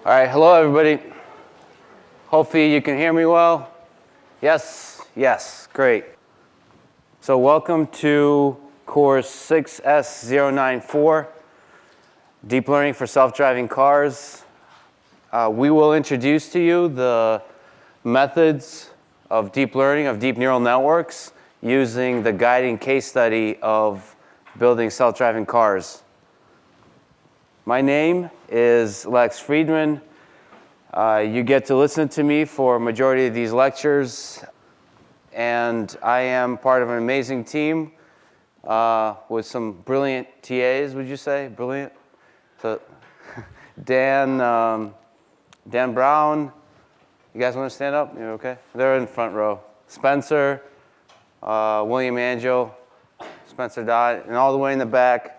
All right, hello everybody. Hopefully you can hear me well. Yes, yes, great. So welcome to course 6S094, Deep Learning for Self-Driving Cars. We will introduce to you the methods of deep learning, of deep neural networks, using the guiding case study of building self-driving cars. My name is Fridman. You get to listen to me for a majority of these lectures, and I am part of an amazing team with some brilliant TAs, would you say? Brilliant? So Dan Brown, you guys want to stand up? You're okay? They're in the front row. Spencer, William Angel, Spencer Dodd, and all the way in the back,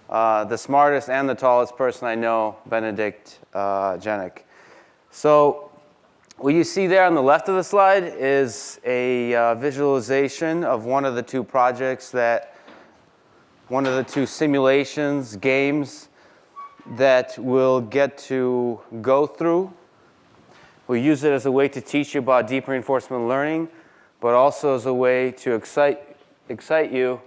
the smartest and the tallest person I know, Benedict Janik. So what you see there on the left of the slide is a visualization of one of the two projects one of the two simulations, games, that we'll get to go through. We'll use it as a way to teach you about deep reinforcement learning, but also as a way to excite you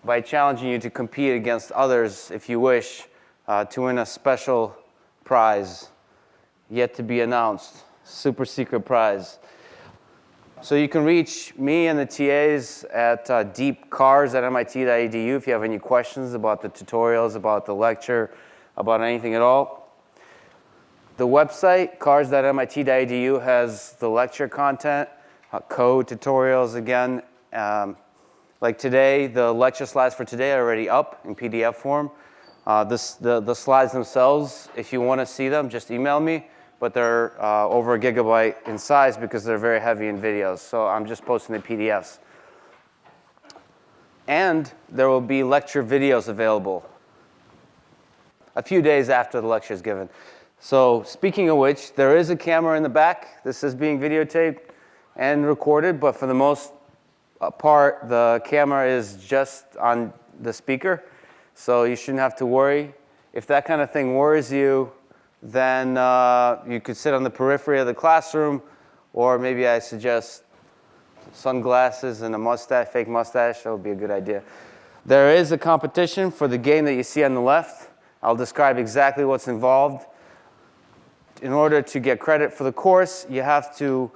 by challenging you to compete against others, if you wish, to win a special prize yet to be announced, super secret prize. So you can reach me and the TAs at deepcars@mit.edu if you have any questions about the tutorials, about the lecture, about anything at all. The website, cars.mit.edu, has the lecture content, code tutorials again. Like today, the lecture slides for today are already up in PDF form. The slides themselves, if you want to see them, just email me. But they're over a gigabyte in size because they're very heavy in videos. So I'm just posting the PDFs. And there will be lecture videos available a few days after the lecture is given. So speaking of which, there is a camera in the back. This is being videotaped and recorded, but for the most part, the camera is just on the speaker, so you shouldn't have to worry. If that kind of thing worries you, then you could sit on the periphery of the classroom, or maybe I suggest sunglasses and a mustache, fake mustache. That would be a good idea. There is a competition for the game that you see on the left. I'll describe exactly what's involved. In order to get credit for the course, you have to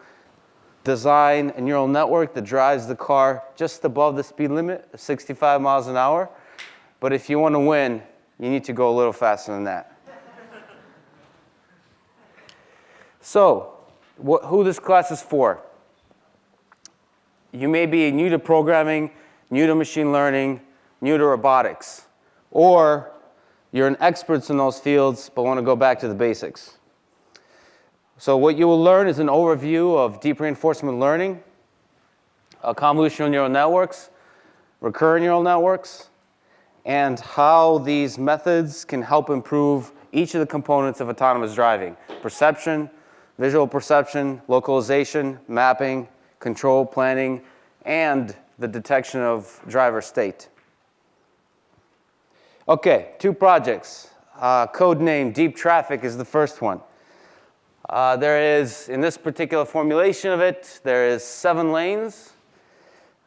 design a neural network that drives the car just above the speed limit, 65 miles an hour. But if you want to win, you need to go a little faster than that. So, who this class is for? You may be new to programming, new to machine learning, new to robotics. Or you're an expert in those fields but want to go back to the basics. So what you will learn is an overview of deep reinforcement learning, convolutional neural networks, recurrent neural networks, and how these methods can help improve each of the components of autonomous driving: perception, visual perception, localization, mapping, control, planning, and the detection of driver state. Okay, two projects. Code name Deep Traffic is the first one. There is, in this particular formulation of it, there is 7 lanes.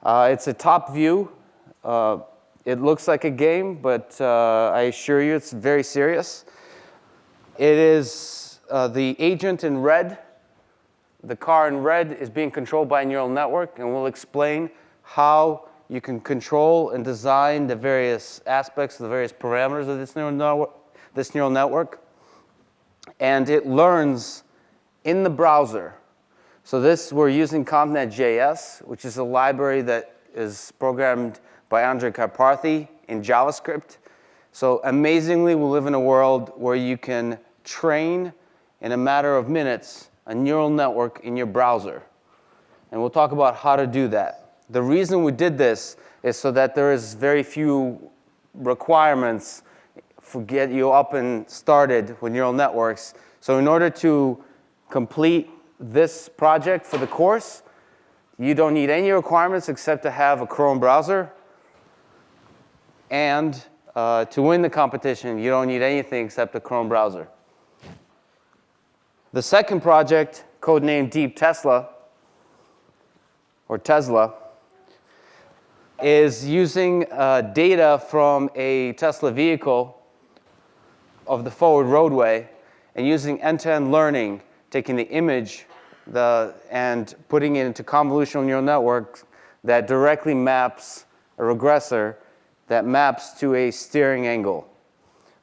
It's a top view. It looks like a game, but I assure you it's very serious. It is the agent in red. The car in red is being controlled by a neural network, and we'll explain how you can control and design the various aspects, the various parameters of this neural network. And it learns in the browser. So we're using CompNet.js, which is a library that is programmed by Andrej Karpathy in JavaScript. So amazingly, we live in a world where you can train in a matter of minutes a neural network in your browser. And we'll talk about how to do that. The reason we did this is so that there is very few requirements to get you up and started with neural networks. So in order to complete this project for the course, you don't need any requirements except to have a Chrome browser. And to win the competition, you don't need anything except a Chrome browser. The second project, codenamed DeepTesla, or Tesla, is using data from a Tesla vehicle of the forward roadway and using end-to-end learning, taking the image and putting it into convolutional neural networks that directly maps a regressor that maps to a steering angle.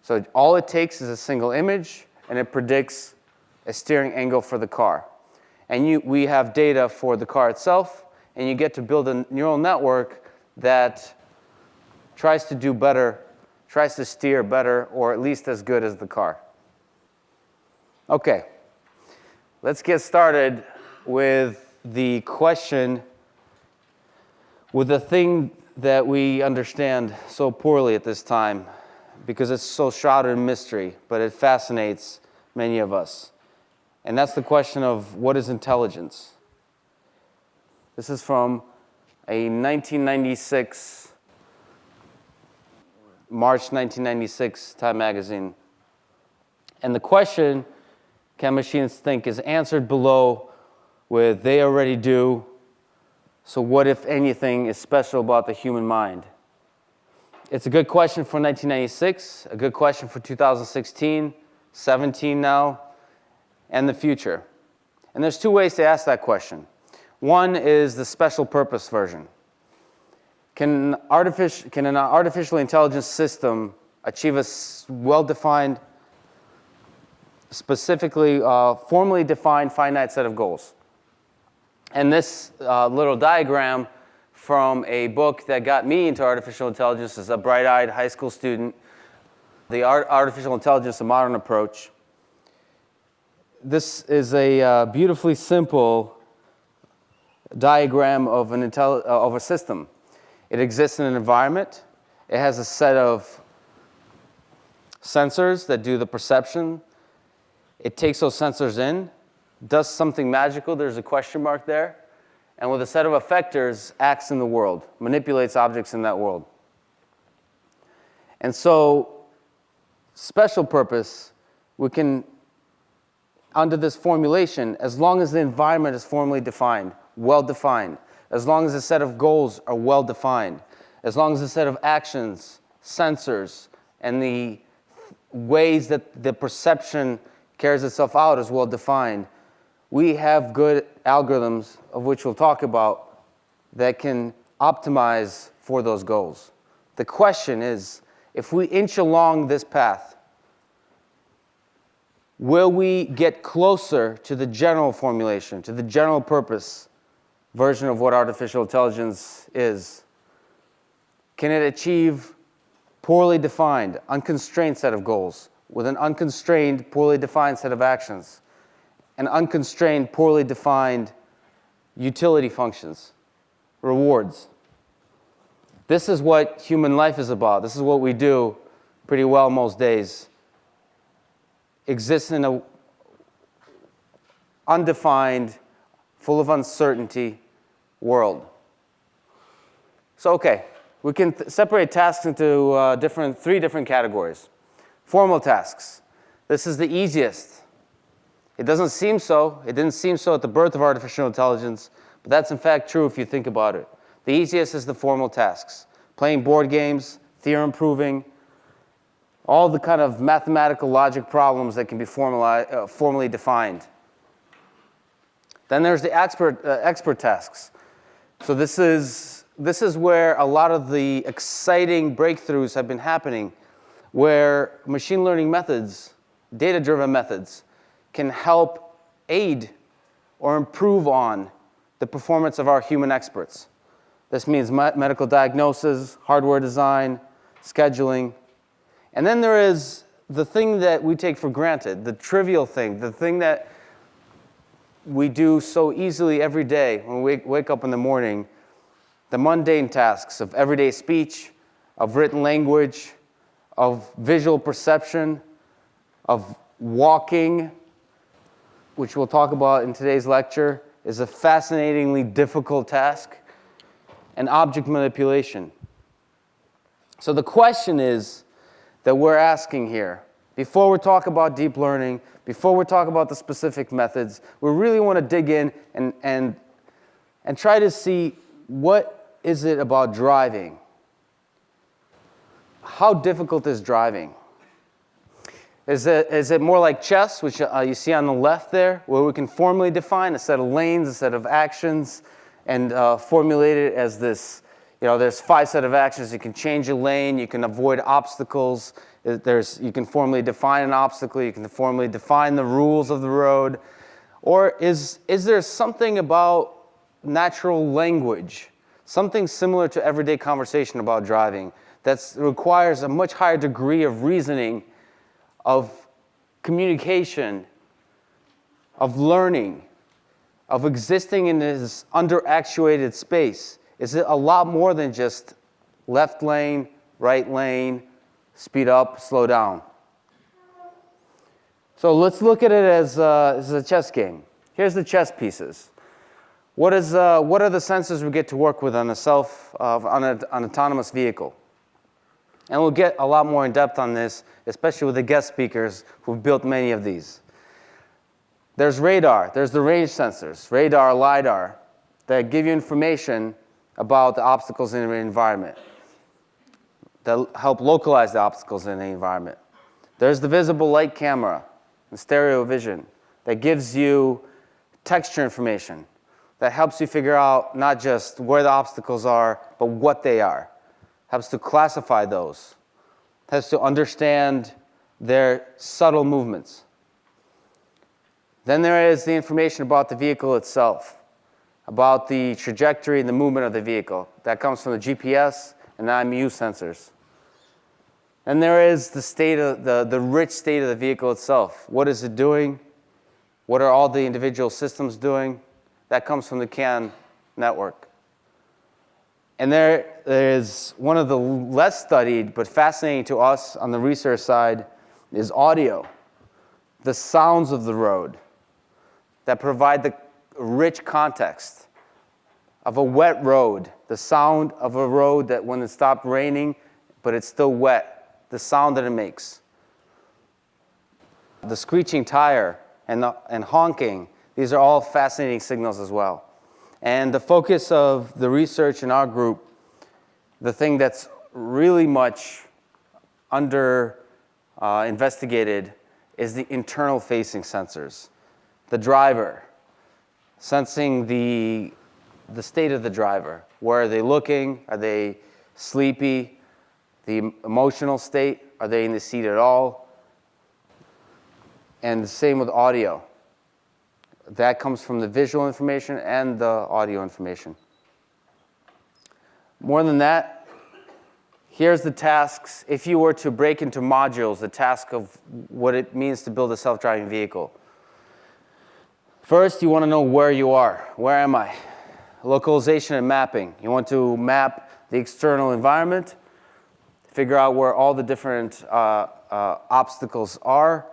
So all it takes is a single image, and it predicts a steering angle for the car. And we have data for the car itself, and you get to build a neural network that tries to do better, tries to steer better, or at least as good as the car. Okay, let's get started with the question, with the thing that we understand so poorly at this time, because it's so shrouded in mystery, but it fascinates many of us. And that's the question of what is intelligence? This is from a 1996, March 1996 Time magazine. And the question, can machines think, is answered below with they already do. So what, if anything, is special about the human mind? It's a good question for 1996, a good question for 2016, 17 now, and the future. And there's two ways to ask that question. One is the special purpose version. Can an artificial intelligence system achieve a well-defined, specifically formally defined finite set of goals? And this little diagram from a book that got me into artificial intelligence as a bright-eyed high school student, The Artificial Intelligence, A Modern Approach. This is a beautifully simple diagram of a system. It exists in an environment. It has a set of sensors that do the perception. It takes those sensors in, does something magical, there's a question mark there, and with a set of effectors, acts in the world, manipulates objects in that world. And so, special purpose, we can, under this formulation, as long as the environment is formally defined, well-defined, as long as the set of goals are well-defined, as long as the set of actions, sensors, and the ways that the perception carries itself out is well-defined, we have good algorithms, of which we'll talk about, that can optimize for those goals. The question is, if we inch along this path, will we get closer to the general formulation, to the general purpose version of what artificial intelligence is? Can it achieve poorly defined, unconstrained set of goals with an unconstrained, poorly defined set of actions, and unconstrained, poorly defined utility functions, rewards? This is what human life is about. This is what we do pretty well most days. Exist in an undefined, full of uncertainty world. So, okay, we can separate tasks into three different categories. Formal tasks. This is the easiest. It doesn't seem so. It didn't seem so at the birth of artificial intelligence, but that's in fact true if you think about it. The easiest is the formal tasks. Playing board games, theorem proving, all the kind of mathematical logic problems that can be formally defined. Then there's the expert tasks. So this is where a lot of the exciting breakthroughs have been happening, where machine learning methods, data-driven methods, can help aid or improve on the performance of our human experts. This means medical diagnosis, hardware design, scheduling. And then there is the thing that we take for granted, the trivial thing, the thing that we do so easily every day when we wake up in the morning, the mundane tasks of everyday speech, of written language, of visual perception, of walking, which we'll talk about in today's lecture, is a fascinatingly difficult task, and object manipulation. So the question is that we're asking here Before we talk about deep learning, before we talk about the specific methods, we really want to dig in and try to see what is it about driving. How difficult is driving? Is it more like chess, which you see on the left there, where we can formally define a set of lanes, a set of actions, and formulate it as this, there's 5 set of actions. You can change a lane, you can avoid obstacles, you can formally define an obstacle, you can formally define the rules of the road. Or is there something about natural language, something similar to everyday conversation about driving, that requires a much higher degree of reasoning, of communication, of learning, of existing in this under-actuated space? Is it a lot more than just left lane, right lane, speed up, slow down? So let's look at it as a chess game. Here's the chess pieces. What are the sensors we get to work with on an autonomous vehicle? And we'll get a lot more in depth on this, especially with the guest speakers who've built many of these. There's radar, there's the range sensors, radar, LiDAR, that give you information about the obstacles in the environment, that help localize the obstacles in the environment. There's the visible light camera and stereo vision that gives you texture information, that helps you figure out not just where the obstacles are, but what they are. Helps to classify those, helps to understand their subtle movements. Then there is the information about the vehicle itself, about the trajectory and the movement of the vehicle. That comes from the GPS and the IMU sensors. And there is the rich state of the vehicle itself. What is it doing? What are all the individual systems doing? That comes from the CAN network. And there is one of the less studied but fascinating to us on the research side is audio, the sounds of the road that provide the rich context of a wet road, the sound of a road that when it stopped raining but it's still wet, the sound that it makes. The screeching tire and honking, these are all fascinating signals as well. And the focus of the research in our group, the thing that's really much investigated is the internal facing sensors. The driver, sensing the state of the driver. Where are they looking? Are they sleepy? The emotional state, are they in the seat at all? And the same with audio. That comes from the visual information and the audio information. More than that, here's the tasks. If you were to break into modules, the task of what it means to build a self-driving vehicle. First, you want to know where you are. Where am I? Localization and mapping. You want to map the external environment, figure out where all the different obstacles are,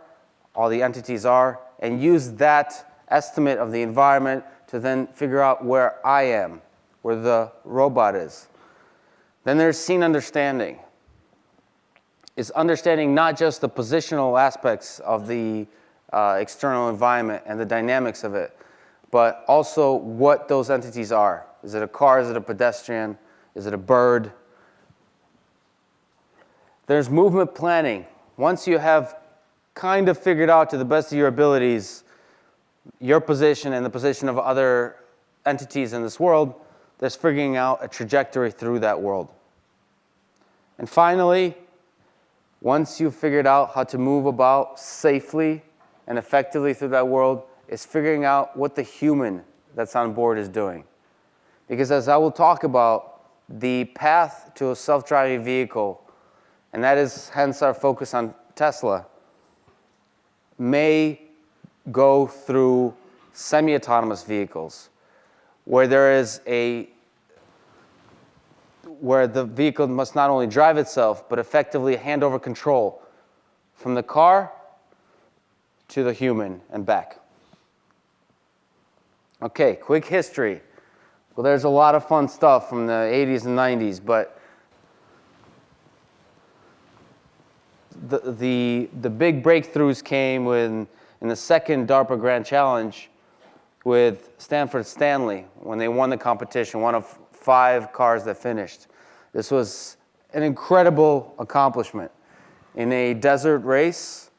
all the entities are, and use that estimate of the environment to then figure out where I am, where the robot is. Then there's scene understanding. It's understanding not just the positional aspects of the external environment and the dynamics of it, but also what those entities are. Is it a car? Is it a pedestrian? Is it a bird? There's movement planning. Once you have kind of figured out to the best of your abilities your position and the position of other entities in this world, there's figuring out a trajectory through that world. And finally, once you've figured out how to move about safely and effectively through that world, is figuring out what the human that's on board is doing. Because as I will talk about, the path to a self-driving vehicle, and that is hence our focus on Tesla, may go through semi-autonomous vehicles, where the vehicle must not only drive itself, but effectively hand over control from the car to the human and back. Okay, quick history. Well, there's a lot of fun stuff from the 80s and 90s, but the big breakthroughs came in the second DARPA Grand Challenge with Stanford Stanley when they won the competition, one of 5 cars that finished. This was an incredible accomplishment. In a desert race,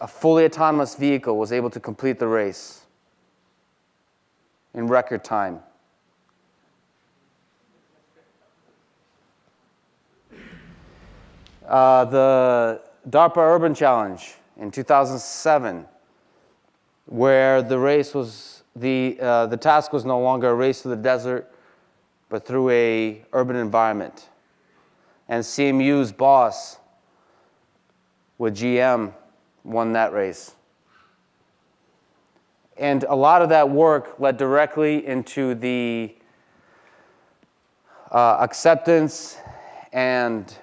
a fully autonomous vehicle was able to complete the race in record time. The DARPA Urban Challenge in 2007, where the race was, the task was no longer a race through the desert, but through a urban environment. And CMU's boss with GM won that race. And a lot of that work led directly into the acceptance and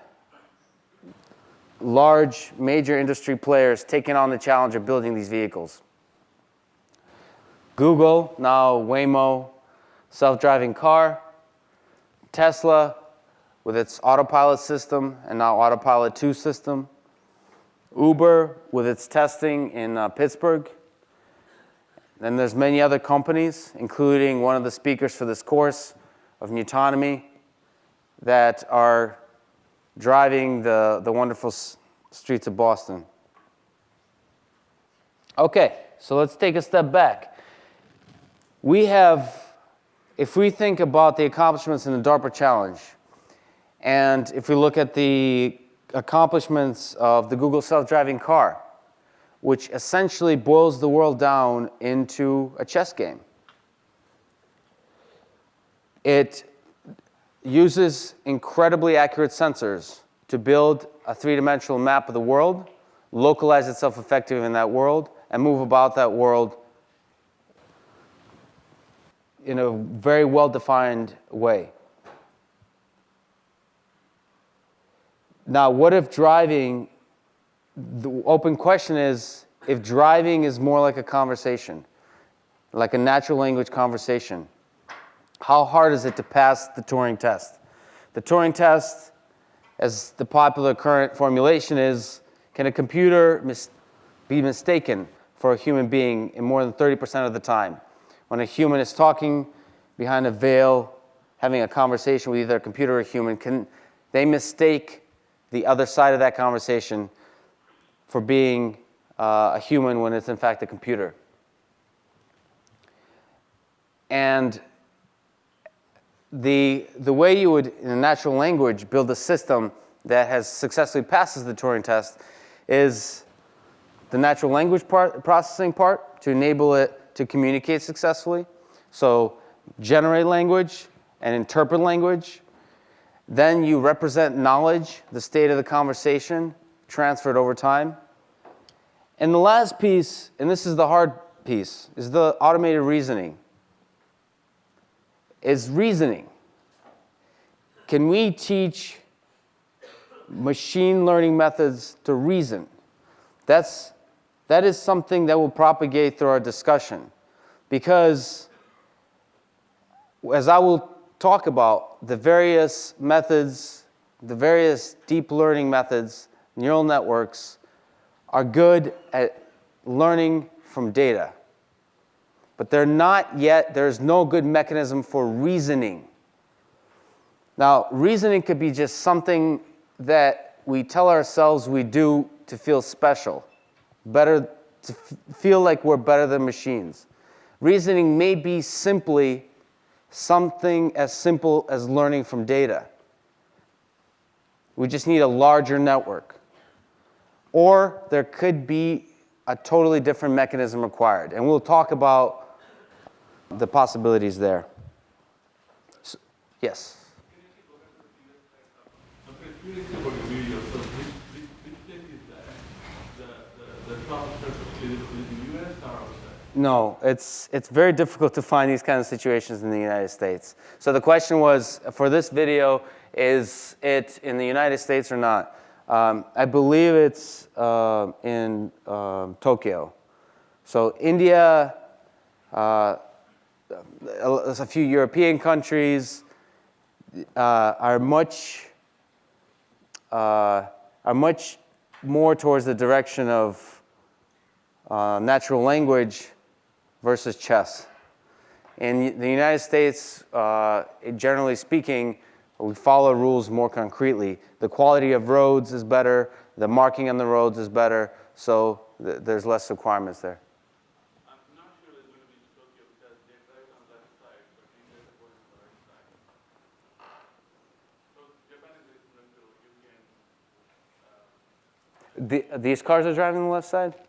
large major industry players taking on the challenge of building these vehicles. Google, now Waymo, self-driving car. Tesla with its autopilot system and now autopilot 2 system. Uber with its testing in Pittsburgh. Then there's many other companies, including one of the speakers for this course of Newtonomy, that are driving the wonderful streets of Boston. Okay, so let's take a step back. We have, if we think about the accomplishments in the DARPA Challenge, and if we look at the accomplishments of the Google self-driving car, which essentially boils the world down into a chess game. It uses incredibly accurate sensors to build a 3-dimensional map of the world, localize itself effectively in that world, and move about that world in a very well-defined way. Now, what if driving, the open question is, if driving is more like a conversation, like a natural language conversation, how hard is it to pass the Turing test? The Turing test, as the popular current formulation is, can a computer be mistaken for a human being in more than 30% of the time? When a human is talking behind a veil, having a conversation with either a computer or a human, can they mistake the other side of that conversation for being a human when it's in fact a computer? And the way you would, in a natural language, build a system that has successfully passes the Turing test is the natural language processing part to enable it to communicate successfully. So generate language and interpret language. Then you represent knowledge, the state of the conversation, transferred over time. And the last piece, and this is the hard piece, is the automated reasoning. Is reasoning. Can we teach machine learning methods to reason? That is something that will propagate through our discussion. Because, as I will talk about, the various methods, the various deep learning methods, neural networks, are good at learning from data. But they're not yet, there's no good mechanism for reasoning. Now, reasoning could be just something that we tell ourselves we do to feel special, better, to feel like we're better than machines. Reasoning may be simply something as simple as learning from data. We just need a larger network. Or there could be a totally different mechanism required. And we'll talk about the possibilities there. So, yes? No, it's very difficult to find these kind of situations in the United States. So the question was, for this video, is it in the United States or not? I believe it's in Tokyo. So India, a few European countries are much are much more towards the direction of natural language versus chess. In the United States, generally speaking, we follow rules more concretely. The quality of roads is better, the marking on the roads is better, so there's less requirements there. I'm not sure it's going to be Tokyo because they drive on the left side, but we drive the board on the right side. So Japan is reasonable, you can... These cars are driving on the left side? So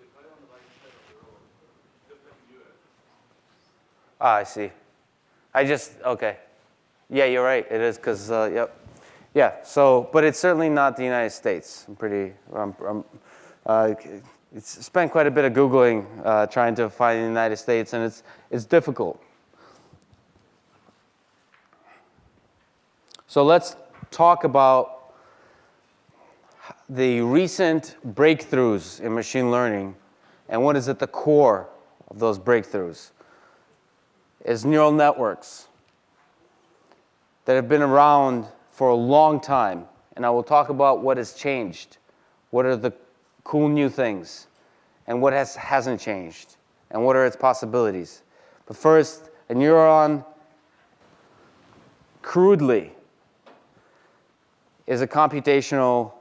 they drive on the right side of the road, just like US. Ah, I see. Okay. Yeah, you're right. It is because, yep. Yeah, so, but it's certainly not the United States. It's spent quite a bit of Googling trying to find the United States, and it's difficult. So let's talk about the recent breakthroughs in machine learning and what is at the core of those breakthroughs is neural networks that have been around for a long time. And I will talk about what has changed, what are the cool new things, and what hasn't changed, and what are its possibilities. But first, a neuron, crudely, is a computational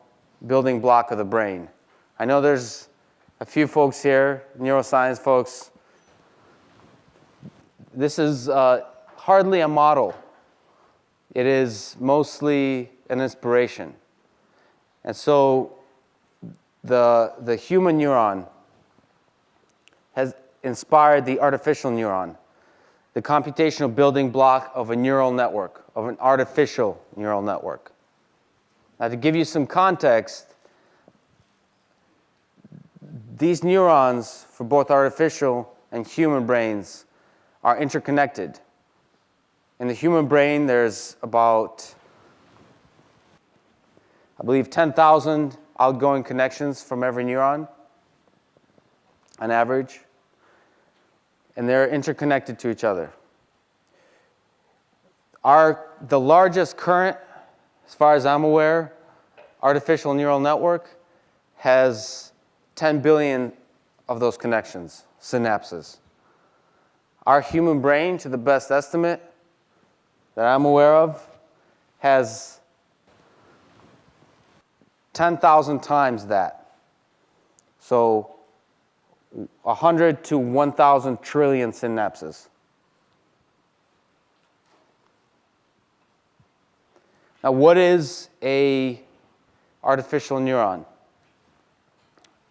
building block of the brain. I know there's a few folks here, neuroscience folks. This is hardly a model. It is mostly an inspiration. And so the human neuron has inspired the artificial neuron, the computational building block of a neural network, of an artificial neural network. Now, to give you some context, these neurons for both artificial and human brains are interconnected. In the human brain, there's about, I believe, 10,000 outgoing connections from every neuron, on average. And they're interconnected to each other. The largest current, as far as I'm aware, artificial neural network has 10 billion of those connections, synapses. Our human brain, to the best estimate that I'm aware of, has 10,000 times that. So 100 to 1,000 trillion synapses. Now, what is a artificial neuron?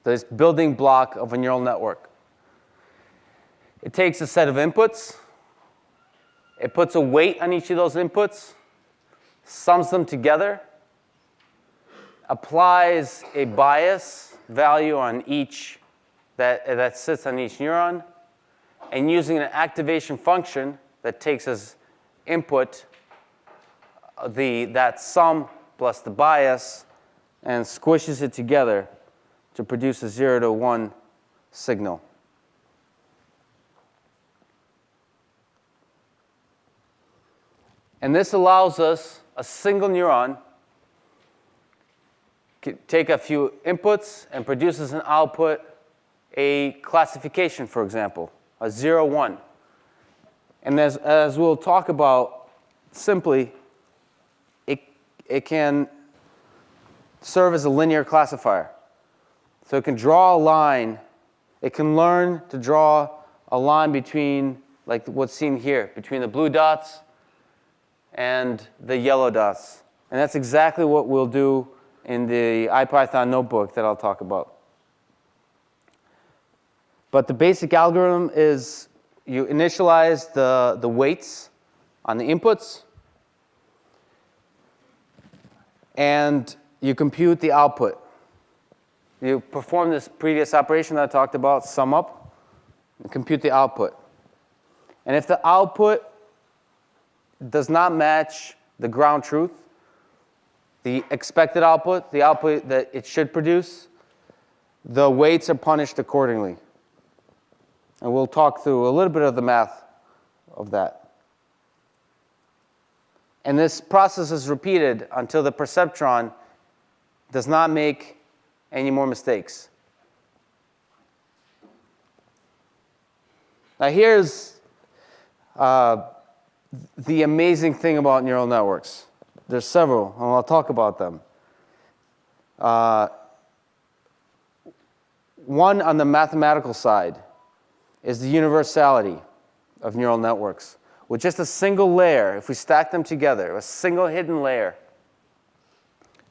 This building block of a neural network. It takes a set of inputs. It puts a weight on each of those inputs, sums them together, applies a bias value on each that sits on each neuron, and using an activation function that takes as input that sum plus the bias and squishes it together to produce a 0 to 1 signal. And this allows us, a single neuron, to take a few inputs and produces an output, a classification, for example, a 0, 1. And as we'll talk about simply, it can serve as a linear classifier. So it can draw a line. It can learn to draw a line between, like what's seen here, between the blue dots and the yellow dots. And that's exactly what we'll do in the IPython notebook that I'll talk about. But the basic algorithm is you initialize the weights on the inputs, and you compute the output. You perform this previous operation that I talked about, sum up, and compute the output. And if the output does not match the ground truth, the expected output, the output that it should produce, the weights are punished accordingly. And we'll talk through a little bit of the math of that. And this process is repeated until the perceptron does not make any more mistakes. Now here's the amazing thing about neural networks. There's several, and I'll talk about them. One on the mathematical side is the universality of neural networks. With just a single layer, if we stack them together, a single hidden layer,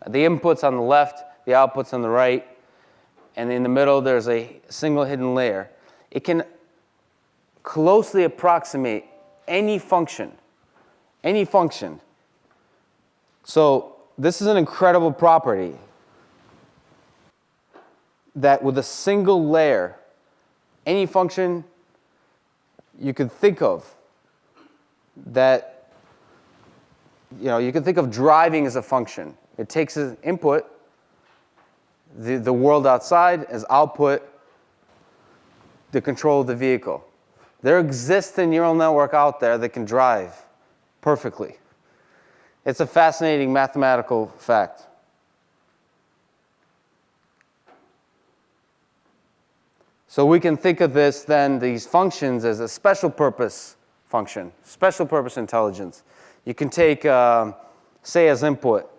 the inputs on the left, the outputs on the right, and in the middle there's a single hidden layer, it can closely approximate any function. Any function. So this is an incredible property that with a single layer, any function you could think of that, you can think of driving as a function. It takes as input the world outside, as output the control of the vehicle. There exists a neural network out there that can drive perfectly. It's a fascinating mathematical fact. So we can think of this then, these functions, as a special purpose function, special purpose intelligence. You can take, say as input,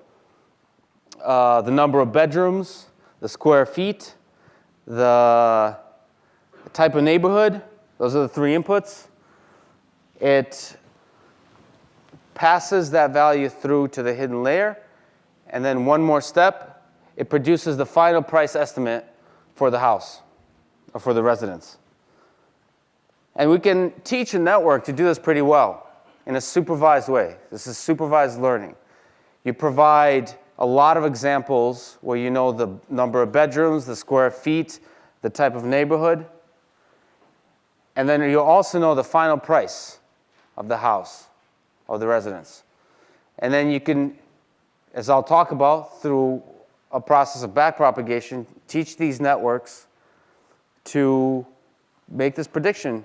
the number of bedrooms, the square feet, the type of neighborhood. Those are the three inputs. It passes that value through to the hidden layer, and then one more step, it produces the final price estimate for the house or for the residence. And we can teach a network to do this pretty well in a supervised way. This is supervised learning. You provide a lot of examples where you know the number of bedrooms, the square feet, the type of neighborhood, and then you also know the final price of the house or the residence. And then you can, as I'll talk about, through a process of backpropagation, teach these networks to make this prediction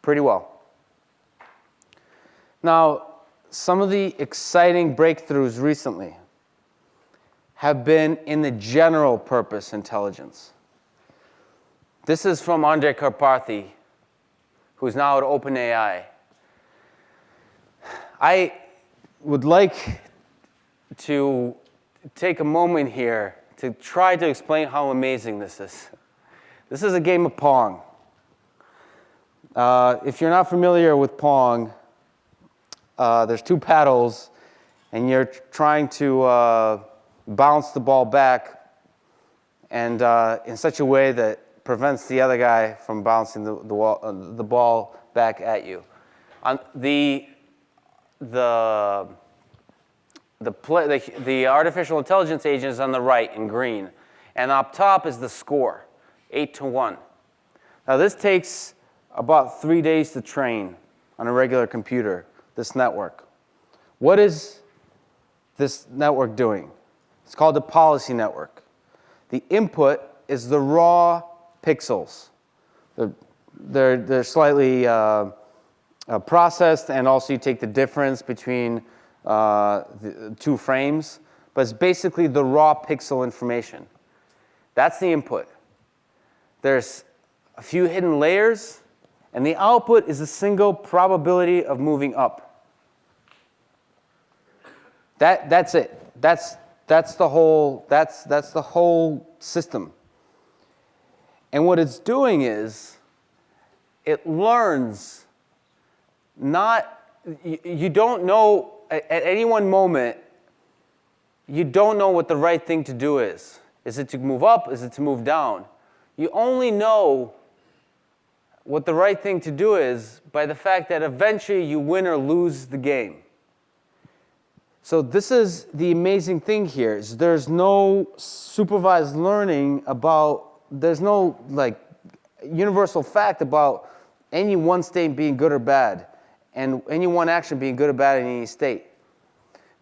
pretty well. Now, some of the exciting breakthroughs recently have been in the general purpose intelligence. This is from Andrej Karpathy, who's now at OpenAI. I would like to take a moment here to try to explain how amazing this is. This is a game of Pong. If you're not familiar with Pong, there's two paddles, and you're trying to bounce the ball back, and in such a way that prevents the other guy from bouncing the ball back at you. The artificial intelligence agent is on the right in green, and up top is the score, 8-1. Now this takes about 3 days to train on a regular computer, this network. What is this network doing? It's called a policy network. The input is the raw pixels. They're slightly processed, and also you take the difference between the two frames, but it's basically the raw pixel information. That's the input. There's a few hidden layers, and the output is a single probability of moving up. That's it. That's the whole system. And what it's doing is it learns you don't know at any one moment, you don't know what the right thing to do is. Is it to move up? Is it to move down? You only know what the right thing to do is by the fact that eventually you win or lose the game. So this is the amazing thing here, is there's no supervised learning there's no universal fact about any one state being good or bad, and any one action being good or bad in any state.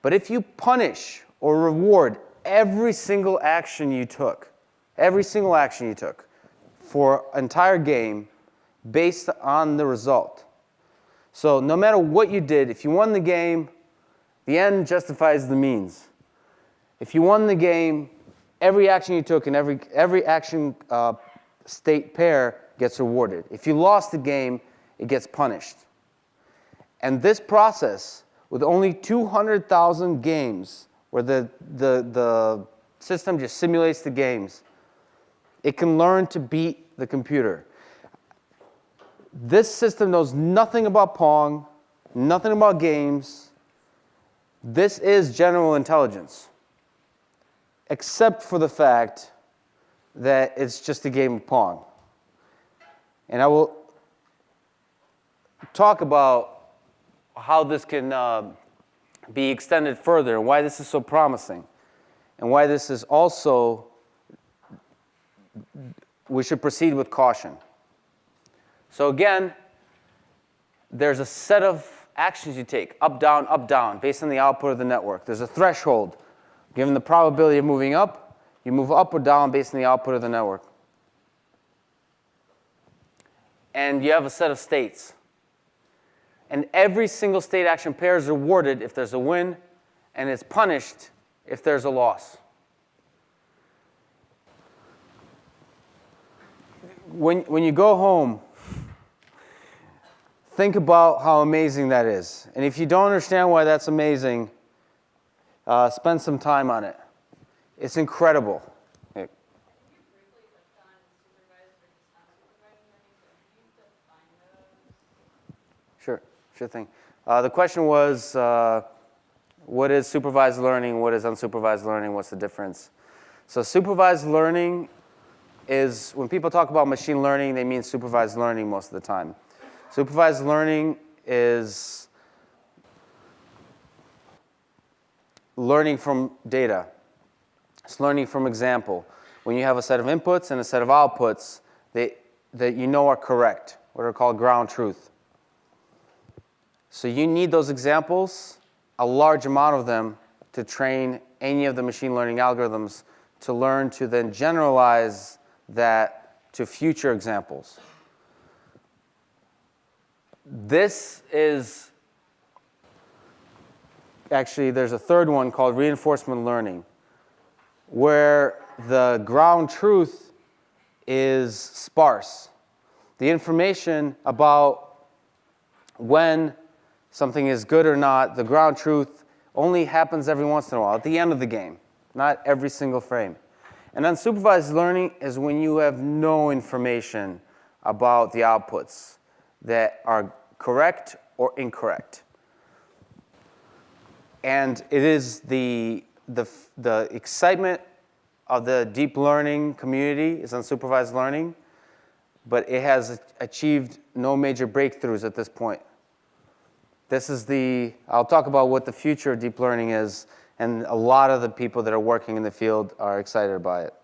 But if you punish or reward every single action you took for an entire game based on the result. So no matter what you did, if you won the game, the end justifies the means. If you won the game, every action you took and every action state pair gets rewarded. If you lost the game, it gets punished. And this process, with only 200,000 games, where the system just simulates the games, it can learn to beat the computer. This system knows nothing about Pong, nothing about games. This is general intelligence, except for the fact that it's just a game of Pong. And I will talk about how this can be extended further, and why this is so promising, and why this is also, we should proceed with caution. So again, there's a set of actions you take, up, down, based on the output of the network. There's a threshold. Given the probability of moving up, you move up or down based on the output of the network. And you have a set of states. And every single state action pair is rewarded if there's a win, and it's punished if there's a loss. When you go home, think about how amazing that is. And if you don't understand why that's amazing, spend some time on it. It's incredible. Sure thing. The question was, what is supervised learning? What is unsupervised learning? What's the difference? So supervised learning is, when people talk about machine learning, they mean supervised learning most of the time. Supervised learning is learning from data. It's learning from example. When you have a set of inputs and a set of outputs that you know are correct, what are called ground truth. So you need those examples, a large amount of them, to train any of the machine learning algorithms to learn to then generalize that to future examples. This is, actually, there's a third one called reinforcement learning, where the ground truth is sparse. The information about when something is good or not, the ground truth only happens every once in a while, at the end of the game, not every single frame. And unsupervised learning is when you have no information about the outputs that are correct or incorrect. And it is the excitement of the deep learning community is unsupervised learning, but it has achieved no major breakthroughs at this point. This is I'll talk about what the future of deep learning is, and a lot of the people that are working in the field are excited by it.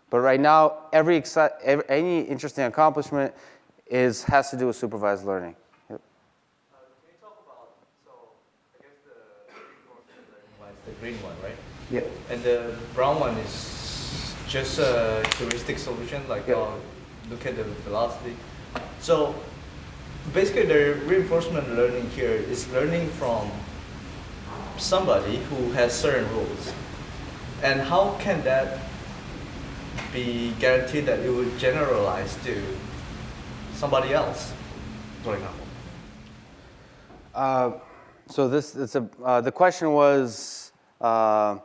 But right now, any interesting accomplishment has to do with supervised learning. Yep. Can you talk about, so I guess the reinforcement learning one is the green one, right? Yeah. And the brown one is just a heuristic solution, like look at the velocity. So basically, the reinforcement learning here is learning from somebody who has certain rules. And how can that be guaranteed that it would generalize to somebody else, for example? So the question was, the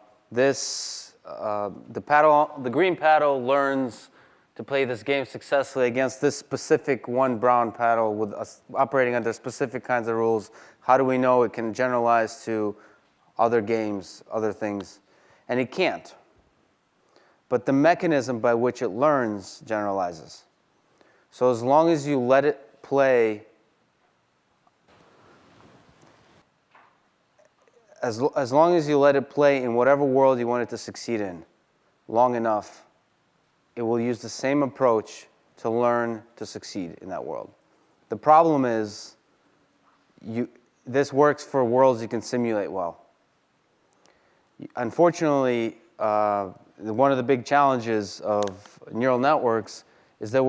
green paddle learns to play this game successfully against this specific one brown paddle with us operating under specific kinds of rules. How do we know it can generalize to other games, other things? And it can't. But the mechanism by which it learns generalizes. So as long as you let it play, as long as you let it play in whatever world you want it to succeed in, long enough, it will use the same approach to learn to succeed in that world. The problem is, this works for worlds you can simulate well. Unfortunately, one of the big challenges of neural networks is that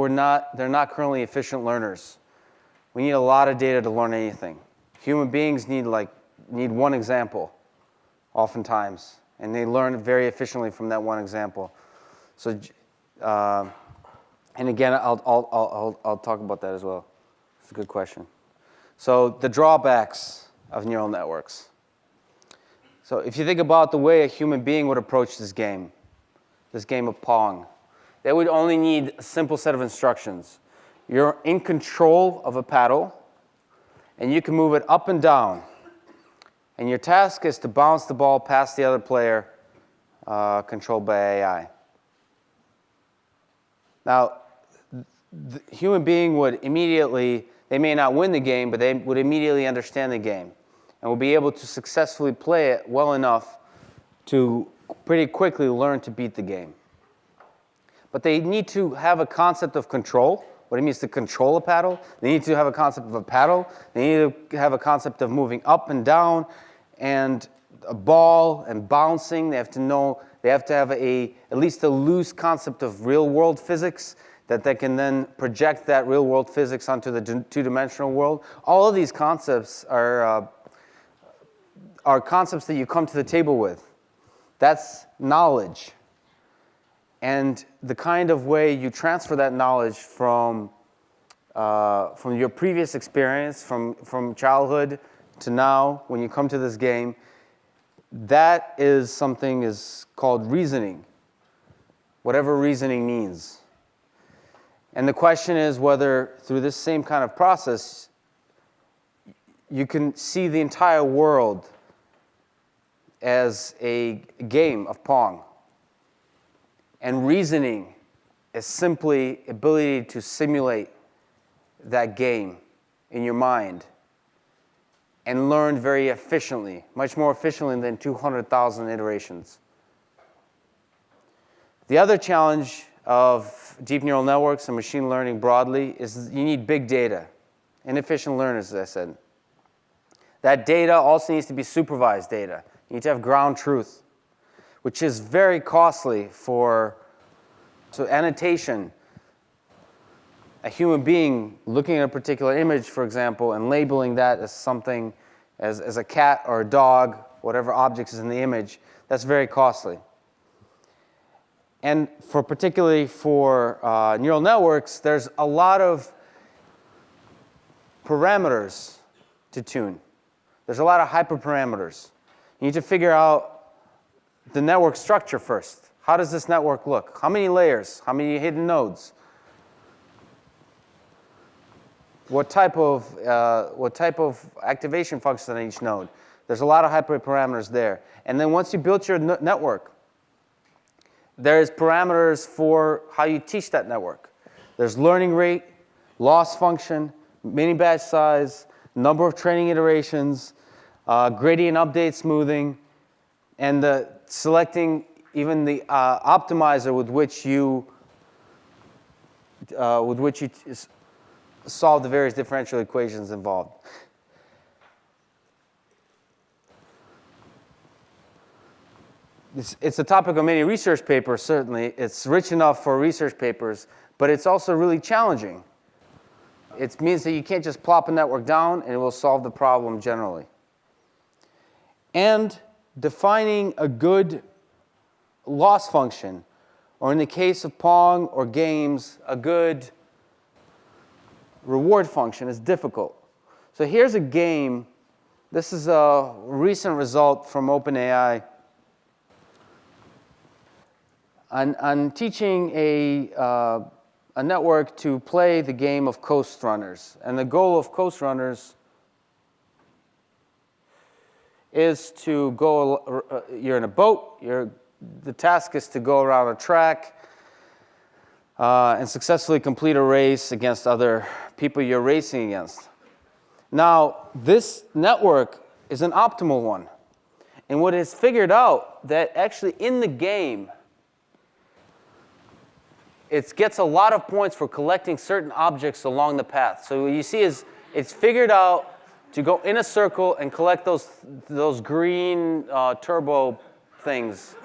they're not currently efficient learners. We need a lot of data to learn anything. Human beings need one example, oftentimes, and they learn very efficiently from that one example. So, and again, I'll talk about that as well. It's a good question. So the drawbacks of neural networks. So if you think about the way a human being would approach this game of Pong, they would only need a simple set of instructions. You're in control of a paddle, and you can move it up and down. And your task is to bounce the ball past the other player, controlled by AI. Now, the human being would immediately, they may not win the game, but they would immediately understand the game and will be able to successfully play it well enough to pretty quickly learn to beat the game. But they need to have a concept of control, what it means to control a paddle. They need to have a concept of a paddle. They need to have a concept of moving up and down and a ball and bouncing. They have to know, they have to have at least a loose concept of real-world physics that they can then project that real-world physics onto the two-dimensional world. All of these concepts are concepts that you come to the table with. That's knowledge. And the kind of way you transfer that knowledge from your previous experience, from childhood to now, when you come to this game, that is something is called reasoning, whatever reasoning means. And the question is whether through this same kind of process, you can see the entire world as a game of Pong. And reasoning is simply ability to simulate that game in your mind and learn very efficiently, much more efficiently than 200,000 iterations. The other challenge of deep neural networks and machine learning broadly is you need big data, inefficient learners, as I said. That data also needs to be supervised data. You need to have ground truth, which is very costly for, so annotation, a human being looking at a particular image, for example, and labeling that as something, as a cat or a dog, whatever object is in the image, that's very costly. And particularly for neural networks, there's a lot of parameters to tune. There's a lot of hyperparameters. You need to figure out the network structure first. How does this network look? How many layers? How many hidden nodes? What type of activation functions on each node? There's a lot of hyperparameters there. And then once you build your network, there's parameters for how you teach that network. There's learning rate, loss function, mini batch size, number of training iterations, gradient update smoothing, and selecting even the optimizer with which you solve the various differential equations involved. It's a topic of many research papers, certainly. It's rich enough for research papers, but it's also really challenging. It means that you can't just plop a network down and it will solve the problem generally. And defining a good loss function, or in the case of Pong or games, a good reward function is difficult. So here's a game. This is a recent result from OpenAI. I'm teaching a network to play the game of coast runners. And the goal of coast runners is to go, you're in a boat, the task is to go around a track and successfully complete a race against other people you're racing against. Now, this network is an optimal one. And what is figured out that actually in the game, it gets a lot of points for collecting certain objects along the path. So what you see is it's figured out to go in a circle and collect those green turbo things.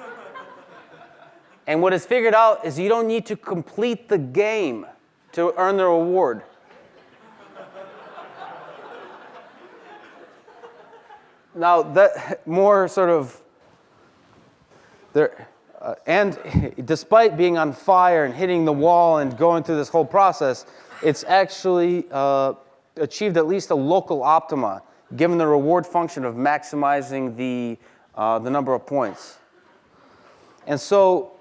And what is figured out is you don't need to complete the game to earn the reward. Now, that more sort of, And despite being on fire and hitting the wall and going through this whole process, it's actually achieved at least a local optima, given the reward function of maximizing the number of points. And so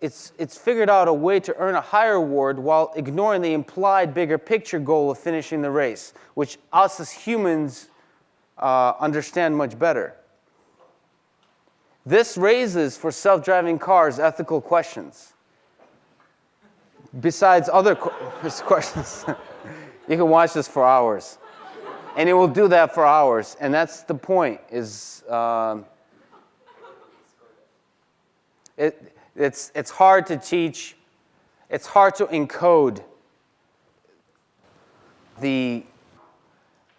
it's figured out a way to earn a higher reward while ignoring the implied bigger picture goal of finishing the race, which us as humans understand much better. This raises for self-driving cars ethical questions. Besides other questions, you can watch this for hours. And it will do that for hours. And that's the point, is it's hard to teach, it's hard to encode the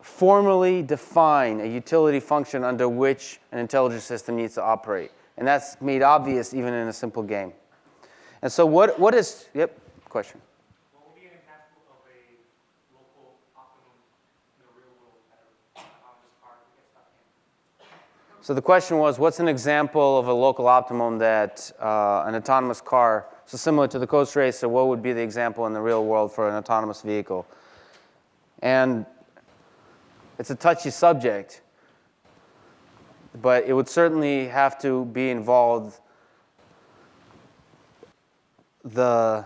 formally define a utility function under which an intelligent system needs to operate. And that's made obvious even in a simple game. And so what is, yep, question. What would be an example of a local optimum in the real world that an autonomous car could get stuck in? So the question was, what's an example of a local optimum that an autonomous car, so similar to the Coast Racer, what would be the example in the real world for an autonomous vehicle? And it's a touchy subject, but it would certainly have to be involved the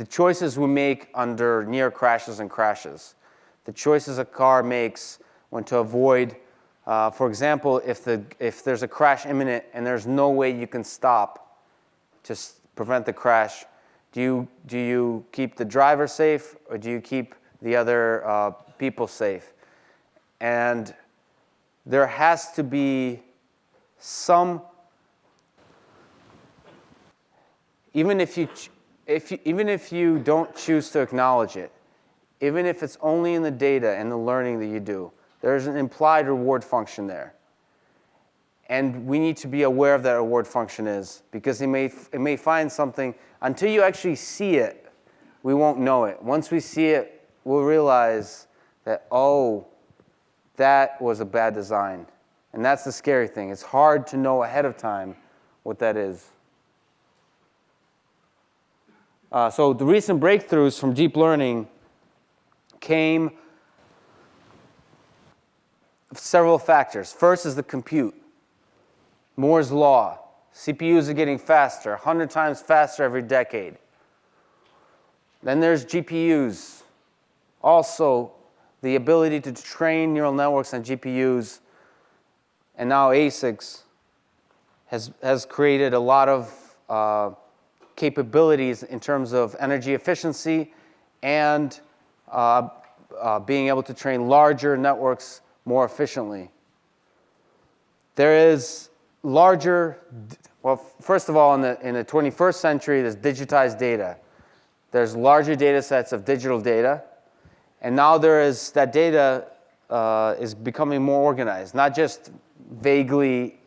choices we make under near crashes and crashes. The choices a car makes when to avoid, for example, if there's a crash imminent and there's no way you can stop to prevent the crash, do you keep the driver safe or do you keep the other people safe? And there has to be some, even if you don't choose to acknowledge it, even if it's only in the data and the learning that you do, there's an implied reward function there. And we need to be aware of that reward function is, because it may find something, until you actually see it, we won't know it. Once we see it, we'll realize that, oh, that was a bad design. And that's the scary thing. It's hard to know ahead of time what that is. So the recent breakthroughs from deep learning came of several factors. First is the compute. Moore's law. CPUs are getting faster, 100 times faster every decade. Then there's GPUs. Also, the ability to train neural networks on GPUs, and now ASICs, has created a lot of capabilities in terms of energy efficiency and being able to train larger networks more efficiently. There is larger, well, first of all, in the 21st century, there's digitized data. There's larger data sets of digital data. And now that data is becoming more organized, not just vaguely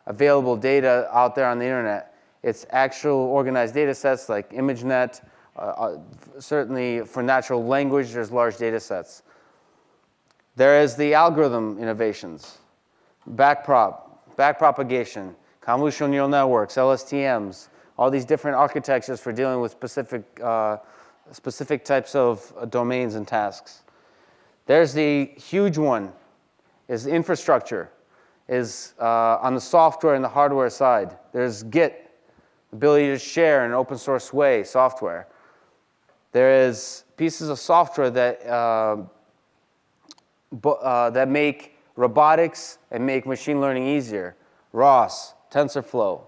available data out there on the internet. It's actual organized data sets like ImageNet. Certainly for natural language, there's large data sets. There is the algorithm innovations, backpropagation, convolutional neural networks, LSTMs, all these different architectures for dealing with specific types of domains and tasks. There's the huge one, is infrastructure, is on the software and the hardware side. There's Git, ability to share in an open source way, software. There is pieces of software that make robotics and make machine learning easier. ROS, TensorFlow.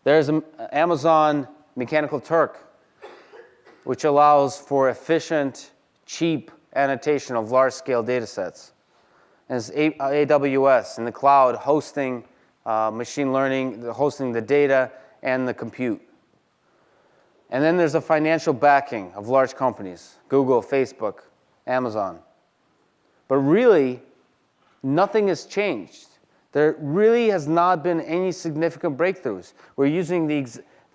There's Amazon Mechanical Turk, which allows for efficient, cheap annotation of large-scale data sets. And it's AWS in the cloud hosting machine learning, hosting the data and the compute. And then there's the financial backing of large companies, Google, Facebook, Amazon. But really, nothing has changed. There really has not been any significant breakthroughs. We're using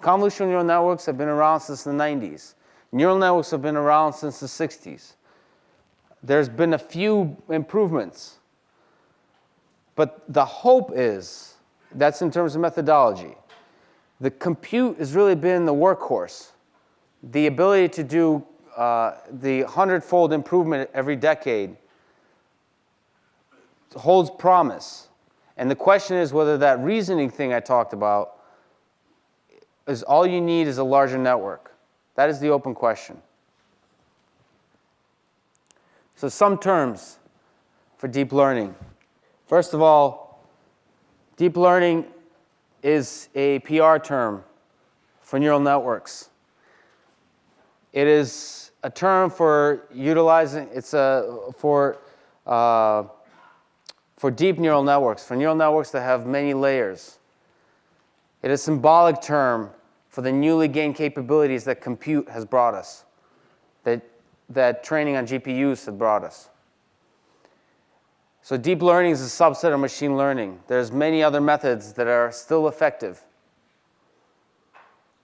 convolutional neural networks have been around since the 90s. Neural networks have been around since the 60s. There's been a few improvements. But the hope is That's in terms of methodology. The compute has really been the workhorse. The ability to do the 100-fold improvement every decade holds promise. And the question is whether that reasoning thing I talked about is all you need is a larger network. That is the open question. So some terms for deep learning. First of all, deep learning is a PR term for neural networks. It is a term for utilizing, for deep neural networks, for neural networks that have many layers. It is a symbolic term for the newly gained capabilities that compute has brought us, that training on GPUs has brought us. So deep learning is a subset of machine learning. There's many other methods that are still effective.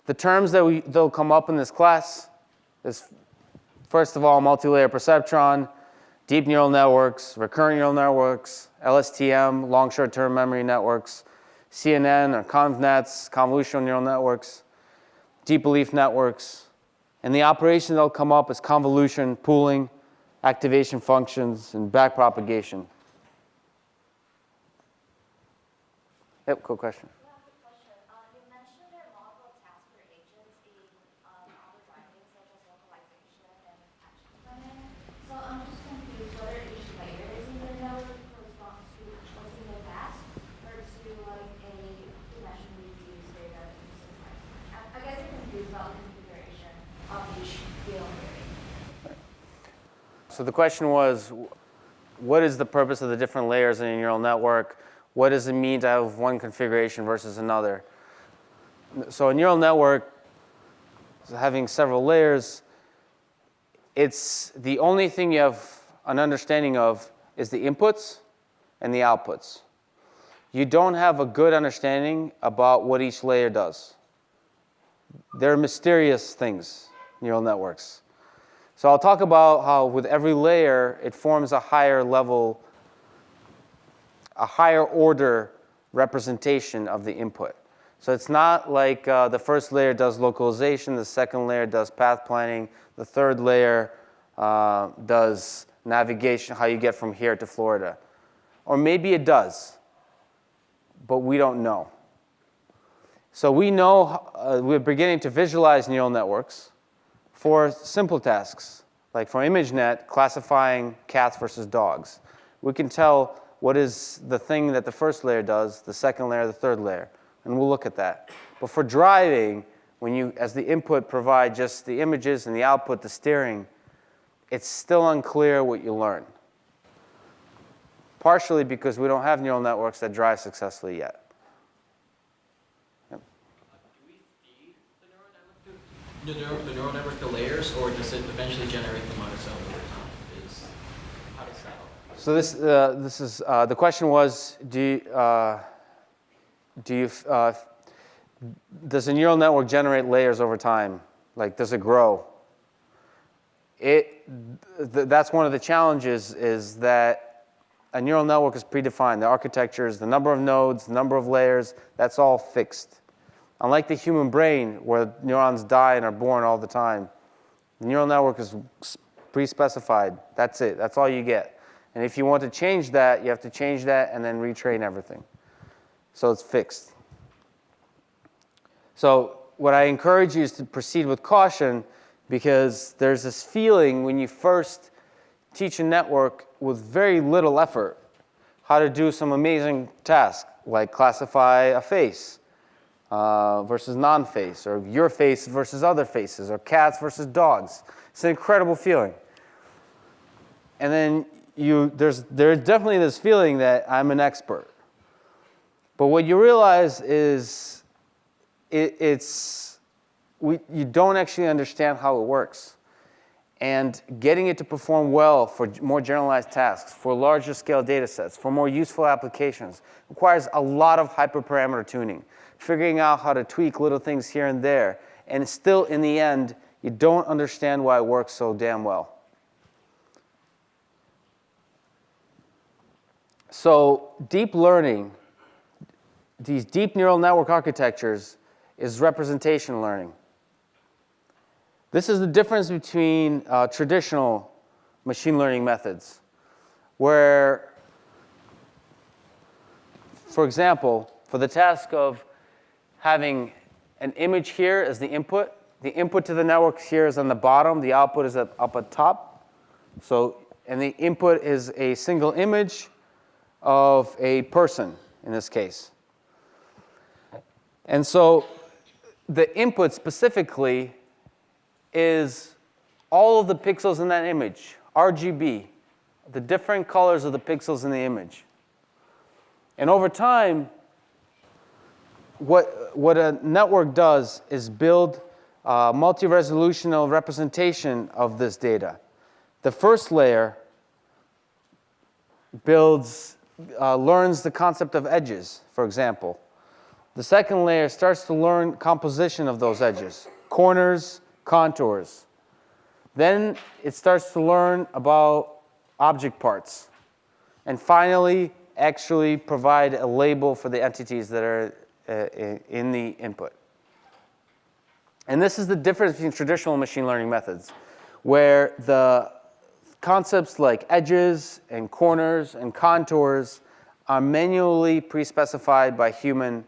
The terms that'll come up in this class is, first of all, multi-layer perceptron, deep neural networks, recurrent neural networks, LSTM, long short-term memory networks, CNN or convnets, convolutional neural networks, deep belief networks. And the operation that'll come up is convolution, pooling, activation functions, and backpropagation. Yep, cool question. Yeah, good question. You mentioned there are multiple tasks for agents in auto driving, such as localization and action planning. So I'm just confused whether each layer is in the node corresponds to a single task or to like a dimensionally reduced data. I guess I'm confused about the configuration of each field theory. So the question was, what is the purpose of the different layers in a neural network? What does it mean to have one configuration versus another? So a neural network, having several layers, it's the only thing you have an understanding of is the inputs and the outputs. You don't have a good understanding about what each layer does. They're mysterious things, neural networks. So I'll talk about how with every layer, it forms a higher level, a higher order representation of the input. So it's not like the first layer does localization, the second layer does path planning, the third layer does navigation, how you get from here to Florida. Or maybe it does, but we don't know. So we know, we're beginning to visualize neural networks for simple tasks, like for ImageNet, classifying cats versus dogs. We can tell what is the thing that the first layer does, the second layer, the third layer, and we'll look at that. But for driving, when you, as the input, provide just the images and the output, the steering, it's still unclear what you learn. Partially because we don't have neural networks that drive successfully yet. Yep. Do we feed the neural network the layers, or does it eventually generate them on its own over time? How does that work? So this is the question was, does a neural network generate layers over time? Like, does it grow? That's one of the challenges, is that a neural network is predefined. The architecture is the number of nodes, the number of layers, that's all fixed. Unlike the human brain, where neurons die and are born all the time, the neural network is pre-specified. That's it. That's all you get. And if you want to change that, you have to change that and then retrain everything. So it's fixed. So what I encourage you is to proceed with caution, because there's this feeling when you first teach a network with very little effort how to do some amazing task, like classify a face versus non-face, or your face versus other faces, or cats versus dogs. It's an incredible feeling. And then there's definitely this feeling that I'm an expert. But what you realize is you don't actually understand how it works. And getting it to perform well for more generalized tasks, for larger scale data sets, for more useful applications, requires a lot of hyperparameter tuning, figuring out how to tweak little things here and there. And still, in the end, you don't understand why it works so damn well. So deep learning these deep neural network architectures is representation learning. This is the difference between traditional machine learning methods, where, for example, for the task of having an image here as the input to the network here is on the bottom, the output is up at top. So, and the input is a single image of a person, in this case. And so the input specifically is all of the pixels in that image, RGB, the different colors of the pixels in the image. And over time, what a network does is build a multi-resolutional representation of this data. The first layer learns the concept of edges, for example. The second layer starts to learn composition of those edges, corners, contours. Then it starts to learn about object parts. And finally, actually provide a label for the entities that are in the input. And this is the difference between traditional machine learning methods, where the concepts like edges and corners and contours are manually pre-specified by human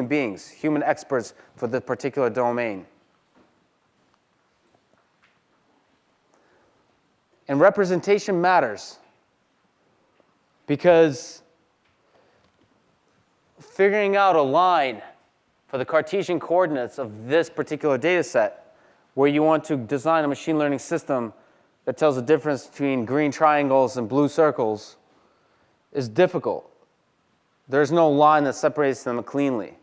beings, human experts for the particular domain. And representation matters because figuring out a line for the Cartesian coordinates of this particular data set, where you want to design a machine learning system that tells the difference between green triangles and blue circles, is difficult. There's no line that separates them cleanly.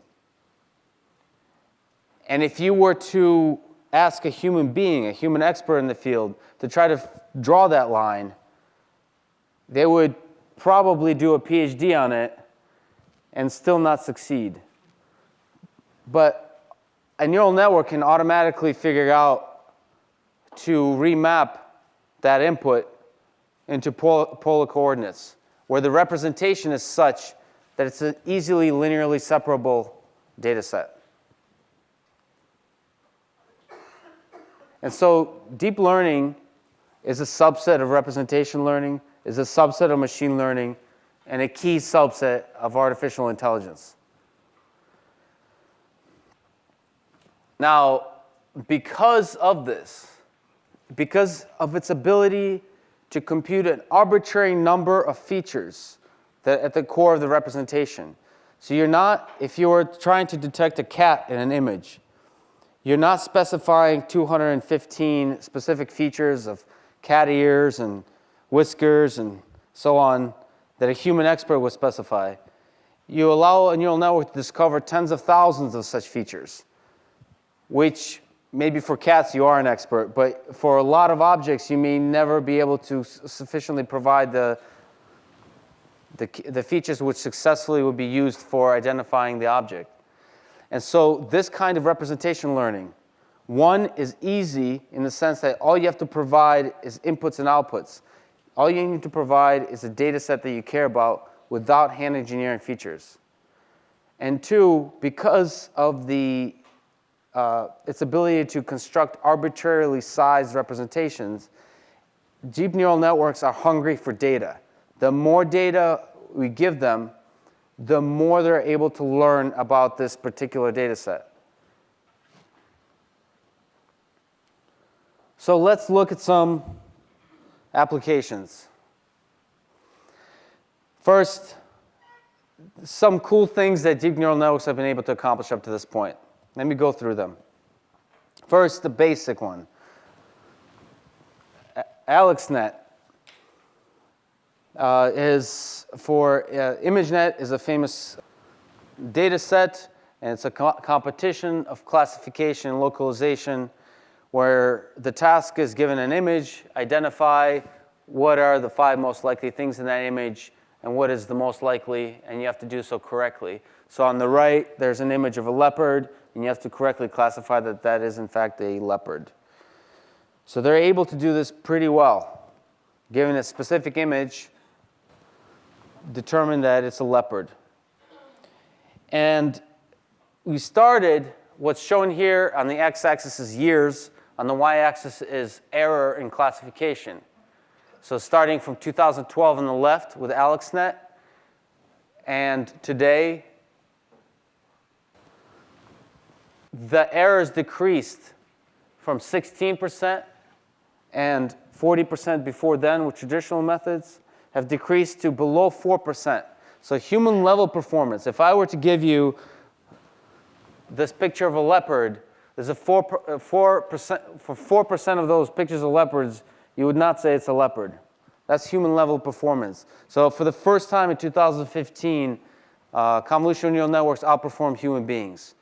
And if you were to ask a human being, a human expert in the field, to try to draw that line, they would probably do a PhD on it and still not succeed. But a neural network can automatically figure out to remap that input into polar coordinates, where the representation is such that it's an easily linearly separable data set. And so deep learning is a subset of representation learning, is a subset of machine learning, and a key subset of artificial intelligence. Now, because of this, because of its ability to compute an arbitrary number of features that at the core of the representation. So you're not, if you were trying to detect a cat in an image, you're not specifying 215 specific features of cat ears and whiskers and so on that a human expert would specify. You allow a neural network to discover tens of thousands of such features, which maybe for cats you are an expert, but for a lot of objects you may never be able to sufficiently provide the features which successfully would be used for identifying the object. And so this kind of representation learning, one, is easy in the sense that all you have to provide is inputs and outputs. All you need to provide is a data set that you care about without hand engineering features. And two, because of its ability to construct arbitrarily sized representations, deep neural networks are hungry for data. The more data we give them, the more they're able to learn about this particular data set. So let's look at some applications. First, some cool things that deep neural networks have been able to accomplish up to this point. Let me go through them. First, the basic one. AlexNet is for ImageNet is a famous data set, and it's a competition of classification and localization where the task is given an image, identify what are the 5 most likely things in that image and what is the most likely, and you have to do so correctly. So on the right, there's an image of a leopard, and you have to correctly classify that that is in fact a leopard. So they're able to do this pretty well. Given a specific image, determine that it's a leopard. And we started, what's shown here on the x-axis is years, on the y-axis is error in classification. So starting from 2012 on the left with AlexNet, and today, the errors decreased from 16% and 40% before then with traditional methods, have decreased to below 4%. So human level performance, if I were to give you this picture of a leopard, there's a 4%, for 4% of those pictures of leopards, you would not say it's a leopard. That's human level performance. So for the first time in 2015, convolutional neural networks outperformed human beings.